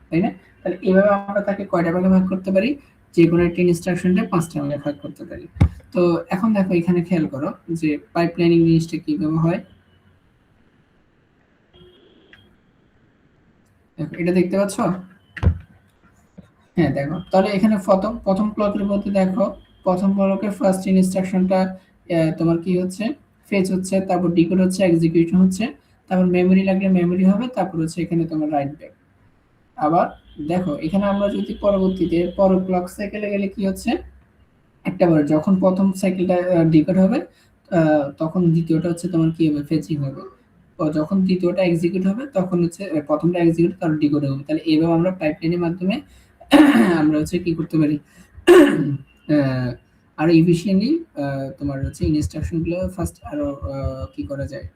তাই না? তাহলে এভাবে আমরা তাকে কয়টা ভাগে ভাগ করতে পারি? যে কোনো একটা ইনস্ট্রাকশনটা 5টা ভাগে ভাগ করতে পারি। তো এখন দেখো এখানে খেয়াল করো যে পাইপলাইনিং জিনিসটা কিভাবে হয়। দেখো, এটা দেখতে পাচ্ছ? হ্যাঁ, দেখো তাহলে এখানে প্রথম প্রথম ব্লকের মধ্যে দেখো, প্রথম ব্লকের ফার্স্ট ইনস্ট্রাকশনটা তোমার কি হচ্ছে? ফেচ হচ্ছে, তারপর ডিকোড হচ্ছে, এক্সিকিউশন হচ্ছে, তারপর মেমোরি লাগলে মেমোরি হবে, তারপর হচ্ছে এখানে তোমার রাইট ব্যাক। আবার দেখো এখানে আমরা যদি পরবর্তীতে পরের ক্লক সাইকেলে গেলে কি হচ্ছে? একটা বার যখন প্রথম সাইকেলটা ডিকোড হবে, তখন দ্বিতীয়টা হচ্ছে তোমার কি হবে? ফেচিং হবে। যখন দ্বিতীয়টা এক্সিকিউট হবে তখন হচ্ছে প্রথমটা এক্সিকিউট, তারপর ডিকোড হবে। তাহলে এইভাবে আমরা পাইপলাইনের মাধ্যমে আমরা হচ্ছে কি করতে পারি? আহ, আরো ইফিশিয়েন্টলি তোমার হচ্ছে ইনস্ট্রাকশন গুলো ফার্স্ট আরো কি করা যায়,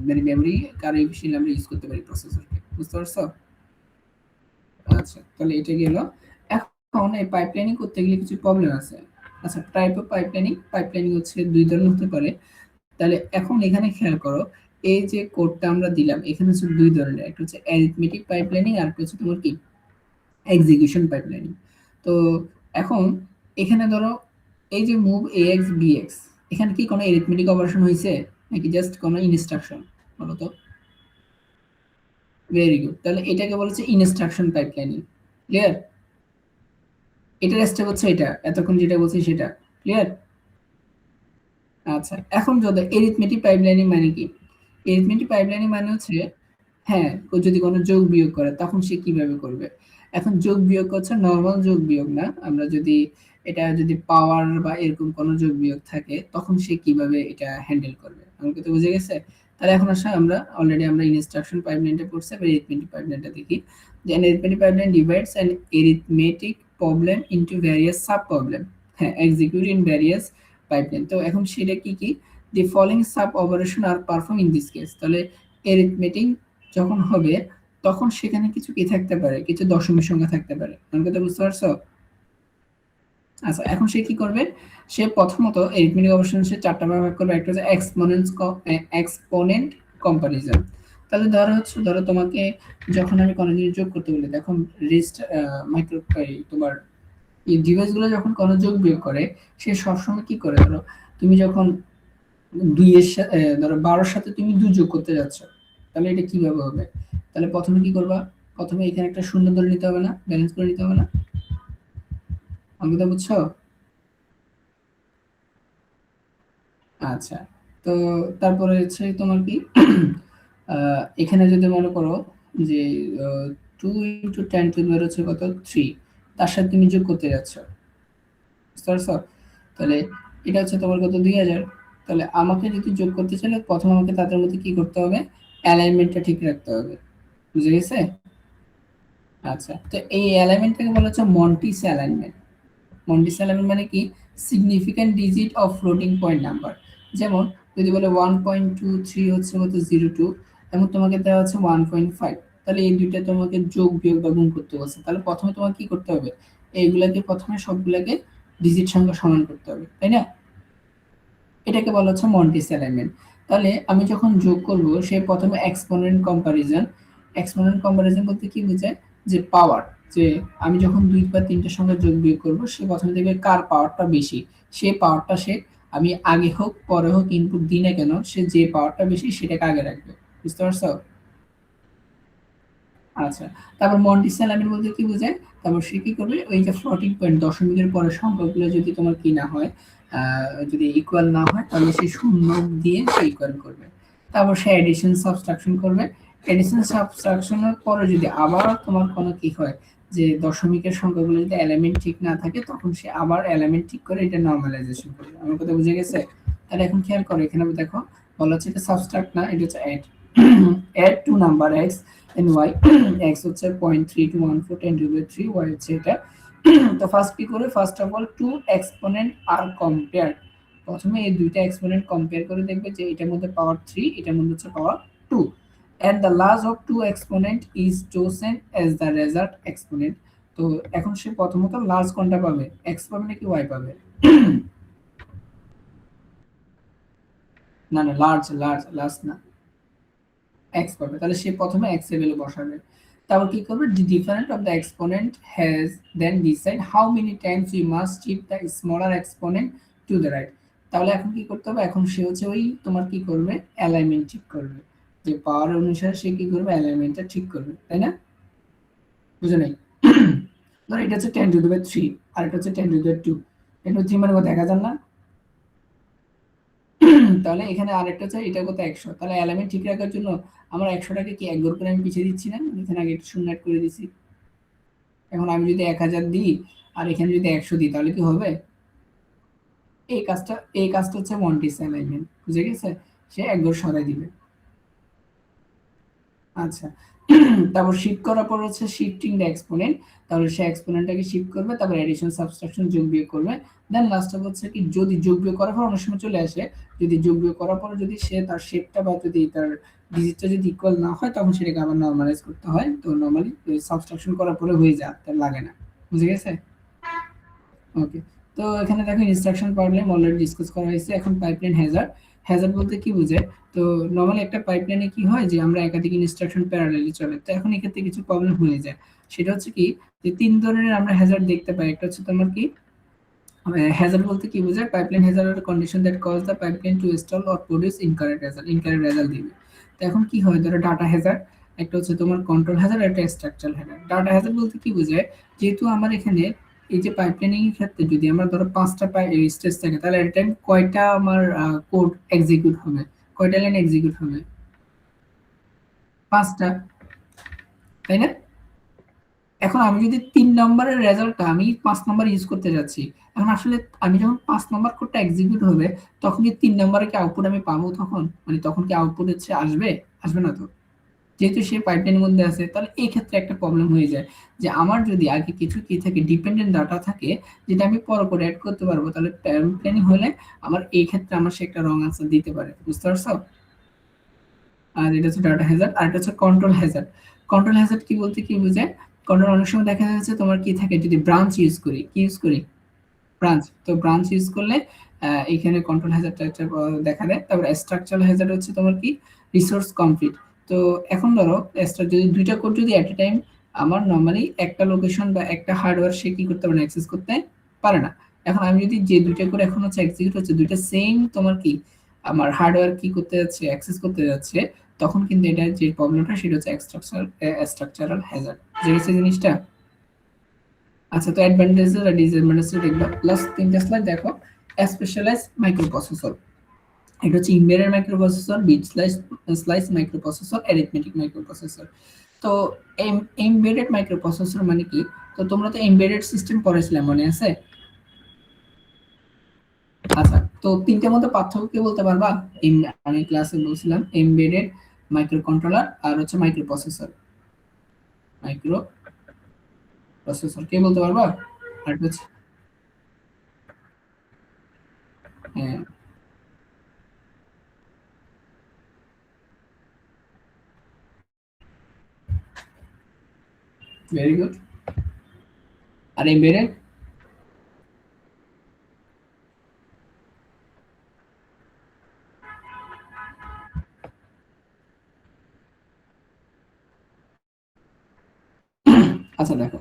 মানে মেমরি আরো ইফিশিয়েন্টলি আমরা ইউজ করতে পারি প্রসেসরকে। বুঝতে পারছো? আচ্ছা, তাহলে এটা গেল। এখন এই পাইপলাইনিং করতে গেলে কিছু প্রবলেম আছে। আচ্ছা, টাইপ অফ পাইপলাইনিং, পাইপলাইনিং হচ্ছে দুই ধরনের হতে পারে। তাহলে এখন এখানে খেয়াল করো, এই যে কোডটা আমরা দিলাম এখানে হচ্ছে দুই ধরনের, একটা হচ্ছে অ্যারিথমেটিক পাইপলাইনিং আর একটা হচ্ছে তোমার কি এক্সিকিউশন পাইপলাইনিং। তো এখন এখানে ধরো এই যে মুভ AX BX, এখানে কি কোনো অ্যারিথমেটিক অপারেশন হয়েছে নাকি জাস্ট কোনো ইনস্ট্রাকশন? বলো তো। ভেরি গুড, তাহলে এটাকে বলেছে ইনস্ট্রাকশন পাইপলাইনিং। ক্লিয়ার? এটার স্টেপ হচ্ছে এটা, এতক্ষণ যেটা বলছি সেটা। ক্লিয়ার? আচ্ছা, এখন যদি এরিথমেটিক পাইপলাইনিং মানে কি? এরিথমেটিক পাইপলাইনিং মানে হচ্ছে, হ্যাঁ, ও যদি কোনো যোগ বিয়োগ করে তখন সে কিভাবে করবে? এখন যোগ বিয়োগ হচ্ছে নরমাল যোগ বিয়োগ না, আমরা যদি এটা যদি পাওয়ার বা এরকম কোনো যোগ বিয়োগ থাকে তখন সে কিভাবে এটা হ্যান্ডেল করবে? আমাকে তো বুঝে গেছে। তাহলে এখন আসলে আমরা অলরেডি আমরা ইনস্ট্রাকশন পাইপলাইনটা পড়ছি, এবার এরিথমেটিক পাইপলাইনটা দেখি। যে arithmetic pipeline divides an arithmetic problem into various sub problem, হ্যাঁ, এক্সিকিউট ইন ভ্যারিয়াস পাইপলাইন। তো এখন সেটা কি কি? The following sub operation are perform in this case. তাহলে এরিথমেটিক যখন হবে তখন সেখানে কিছু কি থাকতে পারে? কিছু দশমিক সংখ্যা থাকতে পারে। আমার কথা বুঝতে পারছো? আচ্ছা, এখন সে কি করবে? সে প্রথমত এরিথমেটিক অপারেশন সে ৪ টা ভাগ করবে। একটা হচ্ছে এক্সপোনেন্ট কম্পারিজন। তাহলে ধরো তোমাকে যখন আমি কোনো জিনিস যোগ করতে বলি, দেখো মাইক্রো তোমার এই ডিভাইসগুলো যখন কোনো যোগ বিয়োগ করে, সে সবসময় কি করে? ধরো তুমি যখন ২ এর ধরো ১২ এর সাথে তুমি ২ যোগ করতে যাচ্ছ, তাহলে এটা কিভাবে হবে? তাহলে প্রথমে কি করবা? প্রথমে এখানে একটা শূন্য ধরে নিতে হবে না? ব্যালেন্স করে নিতে হবে না? অঙ্কটা বুঝছো? আচ্ছা, তো তারপরে হচ্ছে তোমার কি এখানে যদি মনে করো যে 2 × 10 টু দি পাওয়ার হচ্ছে কত 3, তার সাথে তুমি যোগ করতে যাচ্ছ, বুঝতে পারছো? তাহলে এটা হচ্ছে তোমার কত 2000। তাহলে আমাকে যদি যোগ করতে চাইলে প্রথম আমাকে তাদের মধ্যে কি করতে হবে? অ্যালাইনমেন্টটা ঠিক রাখতে হবে, বুঝে গেছে? আচ্ছা, তো এই অ্যালাইনমেন্টটাকে বলা হচ্ছে মন্টিস অ্যালাইনমেন্ট। মন্টিস অ্যালাইনমেন্ট মানে কি? Significant digit of floating point number. যেমন যদি বলে 1.23 হচ্ছে কত 02, এবং তোমাকে দেওয়া হচ্ছে 1.5, তাহলে এই দুইটা তোমাকে যোগ বিয়োগ বা গুণ করতে বলছে। তাহলে প্রথমে তোমাকে কি করতে হবে? এইগুলাকে প্রথমে সবগুলাকে ডিজিট সংখ্যা সমান করতে হবে, তাই না? এটাকে বলা হচ্ছে মন্টিস অ্যালাইনমেন্ট। তাহলে আমি যখন যোগ করব, সে প্রথমে এক্সপোনেন্ট কম্পারিজন বলতে কি বোঝায়? যে পাওয়ার, যে আমি যখন ২ বা ৩ টের সঙ্গে যোগ বিয়োগ করব, সে প্রথমে দেখবে কার পাওয়ারটা বেশি। সে পাওয়ারটা সে আমি আগে হোক পরে হোক ইনপুট দিই না কেন, সে যে পাওয়ারটা বেশি সেটাকে আগে রাখবে। বুঝতে পারছো? আচ্ছা, তারপর মন্টিস অ্যালাইনমেন্ট বলতে কি বোঝায়? তারপর সে কি করবে? ওই যে ফ্লোটিং পয়েন্ট দশমিকের পরের সংখ্যাগুলো যদি তোমার কি না হয়, যদি ইকুয়াল না হয়, তাহলে সে শূন্য দিয়ে সে ইকুয়াল করবে। তারপর সে এডিশন সাবট্রাকশন করবে। এডিশন সাবট্রাকশনের পরে যদি আবার তোমার কোনো কি হয়, যে দশমিকের সংখ্যাগুলো যদি এলিমেন্ট ঠিক না থাকে, তখন সে আবার এলিমেন্ট ঠিক করে এটা নরমালাইজেশন করবে। আমার কথা বুঝে গেছে? তাহলে এখন খেয়াল করো, এখানে দেখো বলা হচ্ছে এটা সাবট্রাক্ট না, এটা হচ্ছে add. Add two number X and Y. X হচ্ছে 0.3214 10 to the 3, ওয়াই হচ্ছে এটা। তো ফার্স্ট কি করে? First of all two exponent are compare. প্রথমে এই দুইটা এক্সপোনেন্ট কম্পেয়ার করে দেখবে যে এটার মধ্যে পাওয়ার 3, এটার মধ্যে হচ্ছে পাওয়ার 2, and the last of two exponent is chosen as the result exponent. তো এখন সে প্রথমত লার্জ কোনটা পাবে? এক্স পাবে নাকি ওয়াই পাবে? না না, লার্জ লার্জ লার্জ না, এক্স পাবে। তাহলে সে প্রথমে এক্স এর ভ্যালু বসাবে। তারপর কি করবে? The different of the exponent has then decide how many times we must shift the smaller exponent to the right. তাহলে এখন কি করতে হবে? এখন সে হচ্ছে ওই তোমার কি করবে? অ্যালাইনমেন্ট ঠিক করবে, যে পাওয়ার অনুসারে সে কি করবে? অ্যালাইনমেন্টটা ঠিক করবে, তাই না? বুঝে নাই? ধর এটা হচ্ছে 10 টু দি পাওয়ার 3, আর এটা হচ্ছে 10 to the power 2। 10 to the 3 মানে কত? 1000 না? তাহলে এখানে আরেকটা হচ্ছে এটা কত? 100। তাহলে এলিমেন্ট ঠিক রাখার জন্য আমার 100টাকে কি এক ঘর করে আমি পিছিয়ে দিচ্ছি না? এখানে আগে একটা শূন্য অ্যাড করে দিছি। এখন আমি যদি 1000 দিই আর এখানে যদি 100 দিই, তাহলে কি হবে? এই কাজটা হচ্ছে মন্টিস অ্যালাইনমেন্ট, বুঝে গেছে? সে এক ঘর সরাই দিবে। আচ্ছা, তারপর শিফট করার পর হচ্ছে শিফটিং দ্য এক্সপোনেন্ট। তাহলে সে এক্সপোনেন্টটাকে শিফট করবে, তারপর এডিশন সাবট্রাকশন যোগ বিয়োগ করবে। দেন লাস্টে হচ্ছে কি, যদি যোগ বিয়োগ করার পর অনেক সময় চলে আসে, যদি যোগ বিয়োগ করার পর যদি সে তার শেপটা বা যদি তার ডিজিটটা যদি ইকুয়াল না হয়, তখন সেটাকে আবার নরমালাইজ করতে হয়। তো নরমালি সাবট্রাকশন করার পরে হয়ে যায়, তার লাগে না। বুঝে গেছে? ওকে, তো এখানে দেখো ইনস্ট্রাকশন প্রবলেম অলরেডি ডিসকাস করা হয়েছে। এখন পাইপলাইন হ্যাজার্ড। হ্যাজার্ড বলতে কি বোঝায়? তো নরমালি একটা পাইপলাইনে কি হয়, যে আমরা একাধিক ইনস্ট্রাকশন প্যারালালি চলে। তো এখন এক্ষেত্রে কিছু প্রবলেম হয়ে যায়। সেটা হচ্ছে কি, যে তিন ধরনের আমরা হ্যাজার্ড দেখতে পাই। একটা হচ্ছে তোমার কি, হ্যাজার্ড বলতে কি বোঝায়? Pipeline hazard are condition that cause the pipeline to stall or produce incorrect result দিবে। তো এখন কি হয়? ধরো ডাটা হ্যাজার্ড, একটা হচ্ছে তোমার কন্ট্রোল হ্যাজার্ড, একটা স্ট্রাকচারাল হ্যাজার্ড। ডাটা হ্যাজার্ড বলতে কি বোঝায়? যেহেতু আমার এখানে এই যে পাইপলাইনিং এর ক্ষেত্রে যদি আমার ধরো 5টা স্টেজ থাকে, তাহলে এট টাইম কয়টা আমার কোড এক্সিকিউট হবে? কয়টা লাইন এক্সিকিউট হবে? 5টা, তাই না? এখন আমি যদি 3 নম্বরের রেজাল্টটা আমি 5 নম্বর ইউজ করতে যাচ্ছি, এখন আসলে আমি যখন 5 নম্বর কোডটা এক্সিকিউট হবে, তখন কি 3 নম্বরে কি আউটপুট আমি পাবো তখন? মানে তখন কি আউটপুট হচ্ছে আসবে? আসবে না তো। যেহেতু সে পাইপলাইনের মধ্যে আছে, তাহলে এই ক্ষেত্রে একটা প্রবলেম হয়ে যায়, যে আমার যদি আগে কিছু কি থাকে, ডিপেন্ডেন্ট ডাটা থাকে, যেটা আমি পরে করে অ্যাড করতে পারবো, তাহলে পাইপলাইনিং হলে আমার এই ক্ষেত্রে আমার সে একটা রং আনসার দিতে পারে। বুঝতে পারছো? আর এটা হচ্ছে ডাটা হ্যাজার্ড। আর এটা হচ্ছে কন্ট্রোল হ্যাজার্ড। কন্ট্রোল হ্যাজার্ড কি বলতে কি বোঝায়? কন্ট্রোল অনেক সময় দেখা যাচ্ছে তোমার কি থাকে, যদি ব্রাঞ্চ ইউজ করি, কি ইউজ করি? ব্রাঞ্চ, তো ব্রাঞ্চ ইউজ করলে এখানে কন্ট্রোল হ্যাজার্ড দেখা দেয়। তারপর স্ট্রাকচারাল হ্যাজার্ড হচ্ছে তোমার কি রিসোর্স কমপ্লিট। তো এখন ধরো যদি দুইটা কোড যদি এট এ টাইম আমার নর্মালি একটা লোকেশন বা একটা হার্ডওয়্যার সে কি করতে পারে না, অ্যাক্সেস করতে পারে না। এখন আমি যদি যে দুইটা করে এখন হচ্ছে এক্সিকিউট হচ্ছে দুইটা সেম তোমার কি আমার হার্ডওয়্যার কি করতে যাচ্ছে, অ্যাক্সেস করতে যাচ্ছে, তখন কিন্তু এটা যে প্রবলেমটা সেটা হচ্ছে স্ট্রাকচারাল হ্যাজার্ড। বুঝে জিনিসটা? আচ্ছা, তো অ্যাডভান্টেজ আর ডিসঅ্যাডভান্টেজ দেখবা। লাস্ট তিনটা স্লাইড দেখো। স্পেশালাইজ মাইক্রোপ্রসেসর, এটা হচ্ছে embedded microprocessor, bit slice microprocessor, arithmetic microprocessor. তো এমবেডেড মাইক্রোপ্রসেসর মানে কি? তো তোমরা তো এমবেডেড সিস্টেম পড়েছিলে, মনে আছে? আচ্ছা, তো তিনটের মধ্যে পার্থক্য কি বলতে পারবা? আমি ক্লাসে বলছিলাম এমবেডেড মাইক্রো কন্ট্রোলার আর হচ্ছে মাইক্রোপ্রসেসর। মাইক্রোপ্রসেসর কে বলতে পারবা? আর হচ্ছে হ্যাঁ, ভেরি গুড। আর এমবেডেড? আচ্ছা দেখো,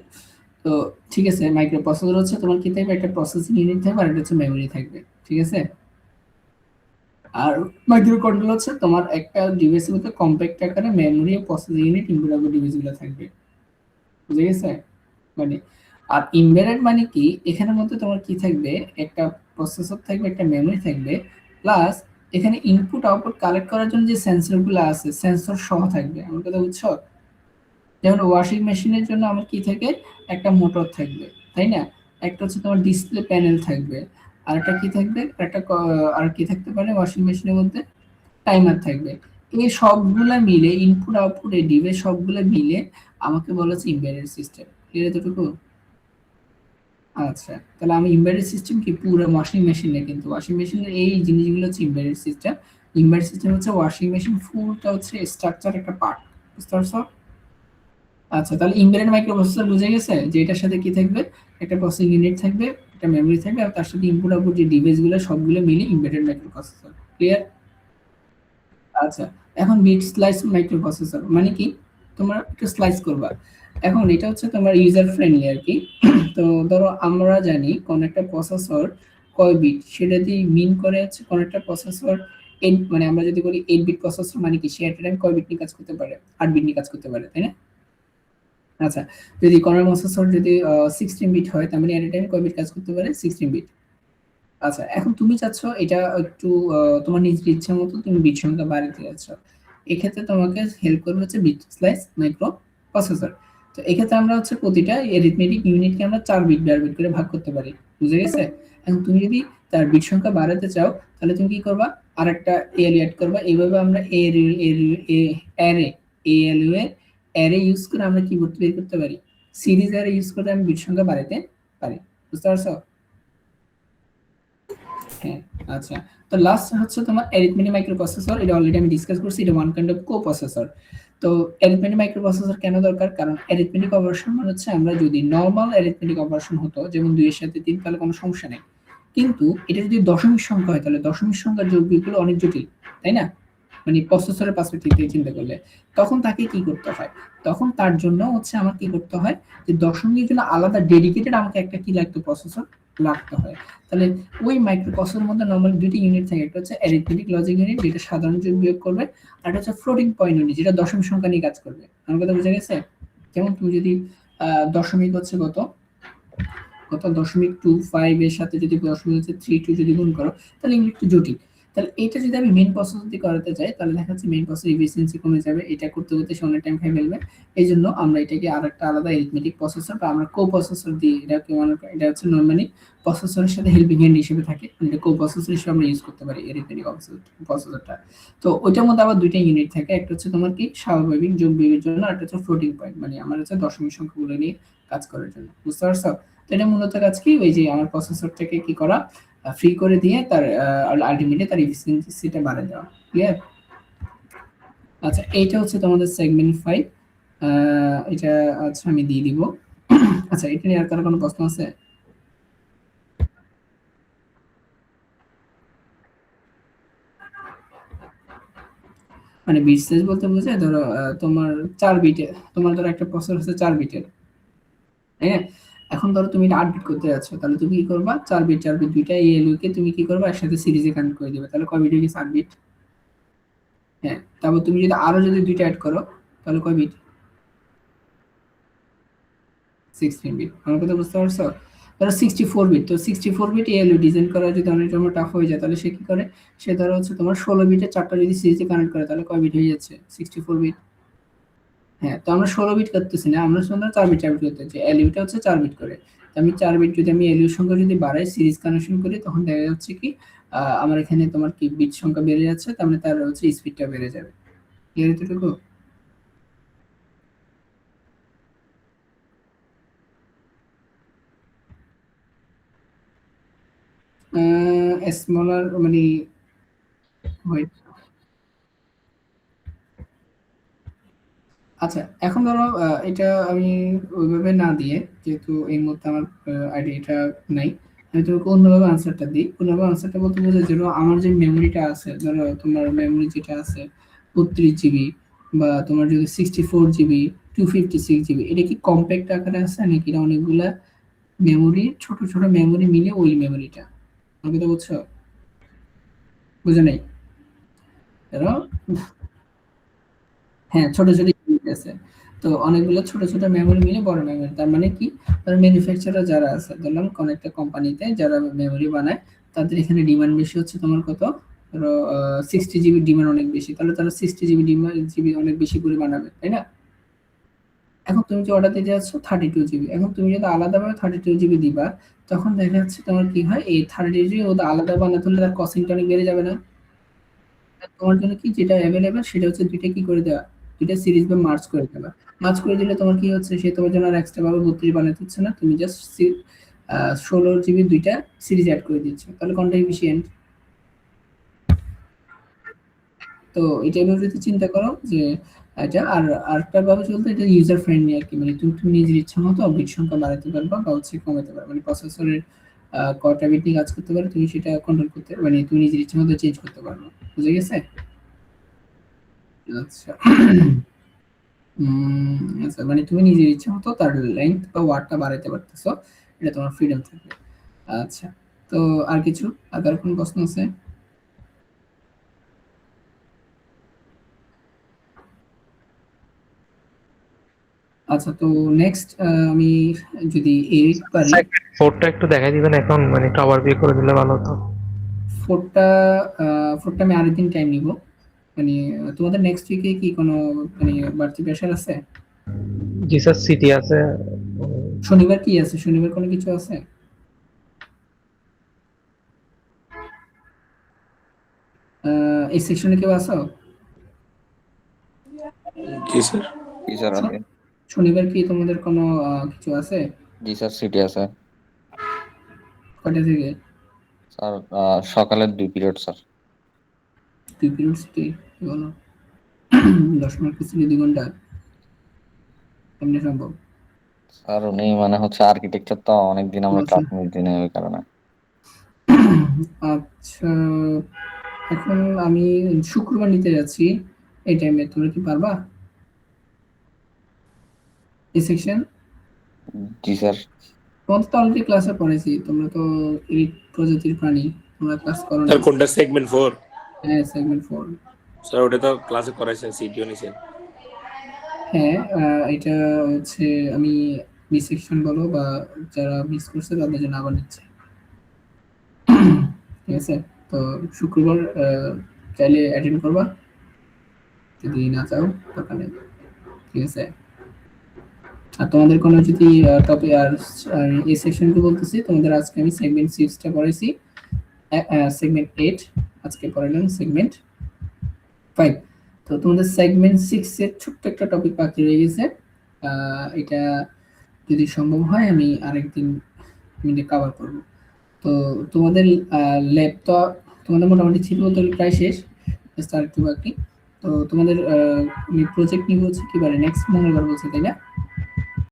তো ঠিক আছে, মাইক্রোপ্রসেসর হচ্ছে তোমার কি থাকবে, একটা প্রসেসিং ইউনিট থাকবে আর একটা হচ্ছে মেমরি থাকবে, ঠিক আছে? আর মাইক্রো কন্ট্রোলার হচ্ছে তোমার একটা ডিভাইসের মধ্যে কম্প্যাক্ট আকারে মেমরি ও প্রসেসিং ইউনিট ইনপুট ডিভাইসগুলো থাকবে। বুঝে গেছে? মানে আর এমবেডেড মানে কি, এখানের মধ্যে তোমার কি থাকবে, একটা প্রসেসর থাকবে, একটা মেমরি থাকবে, প্লাস এখানে ইনপুট আউটপুট কালেক্ট করার জন্য যে সেন্সরগুলো আছে সেন্সর সহ থাকবে। আমার কথা বুঝছো? যেমন ওয়াশিং মেশিনের জন্য আমার কি থাকে, একটা মোটর থাকবে, তাই না? একটা হচ্ছে তোমার ডিসপ্লে প্যানেল থাকবে, আর একটা কি থাকবে, আর কি থাকতে পারে ওয়াশিং মেশিনের মধ্যে, টাইমার থাকবে। এই সবগুলা মিলে ইনপুট আউটপুট এই ডিভাইস সবগুলা মিলে আমাকে বলা হচ্ছে এমবেডেড সিস্টেম। ক্লিয়ার এতটুকু? আচ্ছা, তাহলে আমি এমবেডেড সিস্টেম কি পুরো ওয়াশিং মেশিনে, কিন্তু ওয়াশিং মেশিনের এই জিনিসগুলো হচ্ছে এমবেডেড সিস্টেম। এমবেডেড সিস্টেম হচ্ছে ওয়াশিং মেশিন ফুলটা হচ্ছে স্ট্রাকচার একটা পার্ট। বুঝতে পারছো? আচ্ছা, তাহলে এমবেডেড মাইক্রোপ্রসেসর বুঝে গেছে যে এটার সাথে কি থাকবে, একটা প্রসেসিং ইউনিট থাকবে, একটা মেমরি থাকবে, আর তার সাথে ইনপুট আউটপুট যে ডিভাইসগুলো সবগুলো মিলে এমবেডেড মাইক্রোপ্রসেসর। ক্লিয়ার? আচ্ছা, এখন বিট স্লাইস মাইক্রোপ্রসেসর মানে কি, তোমরা একটু স্লাইস করবা। এখন এটা হচ্ছে তোমার ইউজার ফ্রেন্ডলি আর কি। তো ধরো আমরা জানি কোন একটা প্রসেসর কয় বিট, সেটা দিয়ে মিন করে হচ্ছে কোন একটা প্রসেসর মানে আমরা যদি বলি 8 বিট প্রসেসর মানে কি, সে এট টাইম কয় বিট নিয়ে কাজ করতে পারে, 8 বিট নিয়ে কাজ করতে পারে, তাই না? আচ্ছা, যদি কোন প্রসেসর যদি 16 বিট হয় তার মানে এট টাইম কয় বিট কাজ করতে পারে, 16 বিট। আচ্ছা, এখন তুমি চাচ্ছ এটা একটু তোমার নিজের ইচ্ছা মতো তুমি বিট সংখ্যা বাড়াতে যাচ্ছ। এক্ষেত্রে তোমাকে হেল্প করবে হচ্ছে বিট স্লাইস মাইক্রো প্রসেসর। তো এক্ষেত্রে আমরা হচ্ছে প্রতিটা এরিথমেটিক ইউনিটকে আমরা 4 বিট 4 বিট করে ভাগ করতে পারি। বুঝে গেছে? এখন তুমি যদি তার বিট সংখ্যা বাড়াতে চাও তাহলে তুমি কি করবা, আরেকটা এএলইউ অ্যাড করবা। এইভাবে আমরা অ্যারে এএলইউ এর অ্যারে ইউজ করে আমরা কি করতে বের করতে পারি, সিরিজ অ্যারে ইউজ করে আমি বিট সংখ্যা বাড়াতে পারি। বুঝতে পারছো? হ্যাঁ, আচ্ছা। তো লাস্ট হচ্ছে তোমার অ্যারিথমেটিক মাইক্রোপ্রসেসর। এটা অলরেডি আমি ডিসকাস করছি, এটা ওয়ান কাইন্ড অফ কো-প্রসেসর। তো অ্যারিথমেটিক মাইক্রোপ্রসেসর কেন দরকার? কারণ অ্যারিথমেটিক অপারেশন মানে হচ্ছে আমরা যদি নরমাল অ্যারিথমেটিক অপারেশন হতো যেমন 2 এর সাথে 3 তাহলে কোনো সমস্যা নেই। কিন্তু এটা যদি দশমিক সংখ্যা হয় তাহলে দশমিক সংখ্যার যোগবিয়োগগুলো অনেক জটিল, তাই না? মানে প্রসেসরের পার্সপেক্টিভ থেকে চিন্তা করলে তখন তাকে কি করতে হয়? তখন তার জন্য হচ্ছে আমার কি করতে হয়, যে দশমিকের জন্য আলাদা ডেডিকেটেড আমাকে একটা কি লাগতো, প্রসেসর লাগতে হয়। তাহলে ওই মাইক্রোপ্রসেসরের মধ্যে নরমালি দুটি ইউনিট থাকে, একটা হচ্ছে অ্যারিথমেটিক লজিক ইউনিট যেটা সাধারণ যোগ বিয়োগ করবে, আর একটা হচ্ছে ফ্লোটিং পয়েন্ট ইউনিট যেটা দশমিক সংখ্যা নিয়ে কাজ করবে। আমার কথা বুঝে গেছে? যেমন তুমি যদি দশমিক হচ্ছে কত কত 0.25 এর সাথে যদি 0.32 যদি গুণ করো তাহলে এগুলো একটু জটিল। তাহলে এটা যদি আমি মেইন প্রসেসর দিয়ে করাতে চাই তাহলে দেখা যাচ্ছে মেইন প্রসেসর এফিসিয়েন্সি কমে যাবে, এটা করতে করতে সে অনেক টাইম খেয়ে ফেলবে। এই জন্য আমরা এটাকে আরেকটা আলাদা অ্যারিথমেটিক প্রসেসর বা আমরা কো প্রসেসর দিই, এটাকে মনে করি এটা হচ্ছে নরমালি প্রসেসরের সাথে হেল্পিং হ্যান্ড হিসেবে থাকে, এটা কো প্রসেসর হিসেবে আমরা ইউজ করতে পারি অ্যারিথমেটিক প্রসেসরটা। তো ওইটার মধ্যে আবার দুইটা ইউনিট থাকে, একটা হচ্ছে তোমার কি স্বাভাবিক যোগ বিয়োগের জন্য, আর একটা হচ্ছে ফ্লোটিং পয়েন্ট মানে আমার হচ্ছে দশমিক সংখ্যাগুলো নিয়ে কাজ করার জন্য। বুঝতে পারছো? তো এটা মূলত কাজ কি, ওই যে আমার প্রসেসরটাকে কি করা, ফ্রি করে দিয়ে তার আলটিমেটলি তার এফিসিয়েন্সিটা বাড়ায় দেওয়া। ক্লিয়ার? আচ্ছা, এইটা হচ্ছে তোমাদের সেগমেন্ট 5। এটা আচ্ছা আমি দিয়ে দিব। আচ্ছা, এটা নিয়ে আর কারো কোনো প্রশ্ন আছে? মানে বিট সাইজ বলতে বোঝায় ধরো তোমার 4 বিটে, তোমার ধরো একটা প্রসেসর হচ্ছে 4 বিটের, তাই না? এখন ধরো তুমি 8 বিট করতে যাচ্ছ, তাহলে তুমি কি করবা, 4 বিট 4 বিট দুইটা এএলইউ কে তুমি কি করবা একসাথে সিরিজে কানেক্ট করে দিবে, তাহলে কয় বিট হয়ে গেছে? 8 বিট। হ্যাঁ, তারপর তুমি যদি আরো যদি দুইটা অ্যাড করো তাহলে কয় বিট? 16 বিট। আমার কথা বুঝতে পারছো? ধরো 64 বিট, তো 64 বিট এএলইউ ডিজাইন করা যদি অনেক জন্য টাফ হয়ে যায়, তাহলে সে কি করে, সে ধরো হচ্ছে তোমার 16 বিটের চারটা যদি সিরিজে কানেক্ট করে তাহলে কয় বিট হয়ে যাচ্ছে? 64 বিট। হ্যাঁ, তো আমরা 16 বিট করতেছি না, আমরা শুধু 4 বিট 4 বিট করতেছি, এলইউটা হচ্ছে 4 বিট করে। তো আমি 4 বিট যদি আমি এলইউ সংখ্যা যদি বাড়াই, সিরিজ কানেকশন করি, তখন দেখা যাচ্ছে কি আমার এখানে তোমার কি বিট সংখ্যা বেড়ে যাচ্ছে, তার মানে তার হচ্ছে স্পিডটা বেড়ে যাবে। ক্লিয়ার এতটুকু? স্মলার মানে wait, আচ্ছা এখন ধরো এটা আমি ওইভাবে না দিয়ে, যেহেতু এই মুহূর্তে আমার আইডিয়াটা নাই, আমি তোমাকে অন্যভাবে আনসারটা দিই। অন্যভাবে আনসারটা বলতে বোঝায় যেন আমার যে মেমোরিটা আছে, ধরো তোমার মেমোরি যেটা আছে 32 জিবি, বা তোমার যদি 64 জিবি, 256 জিবি, এটা কি কম্প্যাক্ট আকারে আছে নাকি এটা অনেকগুলা মেমোরি, ছোট ছোট মেমোরি মিলে ওই মেমোরিটা? আমাকে তো বুঝছো? বুঝে নাই? ধরো হ্যাঁ, ছোট, ছোট ইউনিট আছে। তো অনেকগুলো ছোট, ছোট মেমোরি মিলে বড় মেমোরি। তার মানে কি? তার ম্যানুফ্যাকচারার যারা আছে, ধরলাম কোন একটা কোম্পানিতে যারা মেমোরি বানায়, তাদের এখানে ডিমান্ড বেশি হচ্ছে তোমার কত? ধরো 60 জিবি ডিমান্ড অনেক বেশি। তাহলে তারা 60 জিবি জিবি অনেক বেশি করে বানাবে, তাই না? এখন তুমি যে অর্ডার দিতে যাচ্ছ 32 জিবি। এখন তুমি যদি আলাদাভাবে 32 জিবি দিবা, তখন দেখা যাচ্ছে তোমার কি হয়, এই 32 জিবি ওদের আলাদা বানাতে হলে তার কস্টিংটা অনেক বেড়ে যাবে না? তোমার জন্য কি যেটা এভেইলেবল সেটা হচ্ছে ২ টা কি করে দেওয়া, ২ টা সিরিজ বা মার্জ করে দেওয়া। মার্জ করে দিলে তোমার কি হচ্ছে, সে তোমার জন্য আর এক্সট্রা ভাবে ৩২ বানাতে হচ্ছে না। তুমি জাস্ট ১৬ জিবি ২ টা সিরিজ এড করে দিচ্ছ। তাহলে কোনটা এফিশিয়েন্ট? তো এটা এভাবে যদি চিন্তা করো যে এটা, আর আরেকটা ভাবে চলতে, এটা ইউজার ফ্রেন্ডলি আরকি। মানে তুমি নিজের ইচ্ছা মতো বিট সংখ্যা বাড়াতে পারবা বা হচ্ছে কমাতে পারবা। মানে প্রসেসরের কয়টা বিট নিয়ে কাজ করতে পারে তুমি সেটা কন্ট্রোল করতে, মানে তুমি নিজের ইচ্ছা মতো চেঞ্জ করতে পারবা। বুঝে গেছে? আচ্ছা। আচ্ছা মানে তুমি নিজের ইচ্ছা মতো তার লেংথ বা ওয়াটটা বাড়াইতে পারতেছো। এটা তোমার ফ্রিডম থাকবে। আচ্ছা। তো আর কিছু? আর কোন প্রশ্ন আছে? আচ্ছা তো নেক্সট আমি যদি 8 পারি। ফোরটা একটু দেখাই দিবেন এখন, মানে একটু ওভারভিউ করে দিলে ভালো হতো। 4 টা 4 টা আমি আরেকদিন টাইম নিব। মানে তোমাদের নেক্সট উইকে কি কোনো মানে বাড়তি প্রেশার আছে? জি স্যার, সিটি আছে। শনিবার কি আছে? শনিবার কোনো কিছু আছে? এই সেকশনে কেউ আছো? জি স্যার। জি স্যার আছে। শনিবার কি তোমাদের কোনো কিছু আছে? জি স্যার, সিটি আছে। কয়টা থেকে? স্যার সকালের 2 পিরিয়ড স্যার। 2 পিরিয়ড ছুটি? কি বলো? 10 মার্ক ছুটি 2 ঘন্টা? কেমনে সম্ভব? স্যার উনি মানে হচ্ছে আর্কিটেকচার, তো অনেকদিন আমরা আচ্ছা। ক্লাস মিস দিই না, ওই কারণে। আচ্ছা, এখন আমি শুক্রবার নিতে যাচ্ছি এই টাইমে, তোমরা কি পারবা এই সেকশন? জি স্যার। তোমাদের তো অলরেডি ক্লাসে পড়েছি, তোমরা তো এই প্রজাতির প্রাণী, তোমরা ক্লাস করো স্যার নাই। কোনটা সেগমেন্ট 4? হ্যাঁ, সেগমেন্ট 4। স্যার ওটা তো ক্লাসে করাইছেন, সিটিও নিছেন। হ্যাঁ, এটা হচ্ছে আমি বি সেকশন বলো বা যারা মিস করছে তাদের জন্য আবার নিচ্ছি। ঠিক আছে? তো শুক্রবার চাইলে অ্যাটেন্ড করবা, যদি না চাও দরকার নেই। ঠিক আছে? আর তোমাদের কোনো যদি টপিক আর এই সেকশনকে বলতেছি, তোমাদের আজকে আমি সেগমেন্ট 6 টা পড়াইছি, সেগমেন্ট 8 আজকে পড়ালাম, সেগমেন্ট 5। তো তোমাদের সেগমেন্ট 6 এর ছোট্ট একটা টপিক বাকি রয়ে গেছে। এটা যদি সম্ভব হয় আমি আরেকদিন মিলে কভার করব। তো তোমাদের ল্যাব তো তোমাদের মোটামুটি ছিল তো প্রায় শেষ, জাস্ট আরেকটু বাকি। তো তোমাদের আমি প্রজেক্ট নিব হচ্ছে কি বারে, নেক্সট মঙ্গলবার বলছে, তাই না?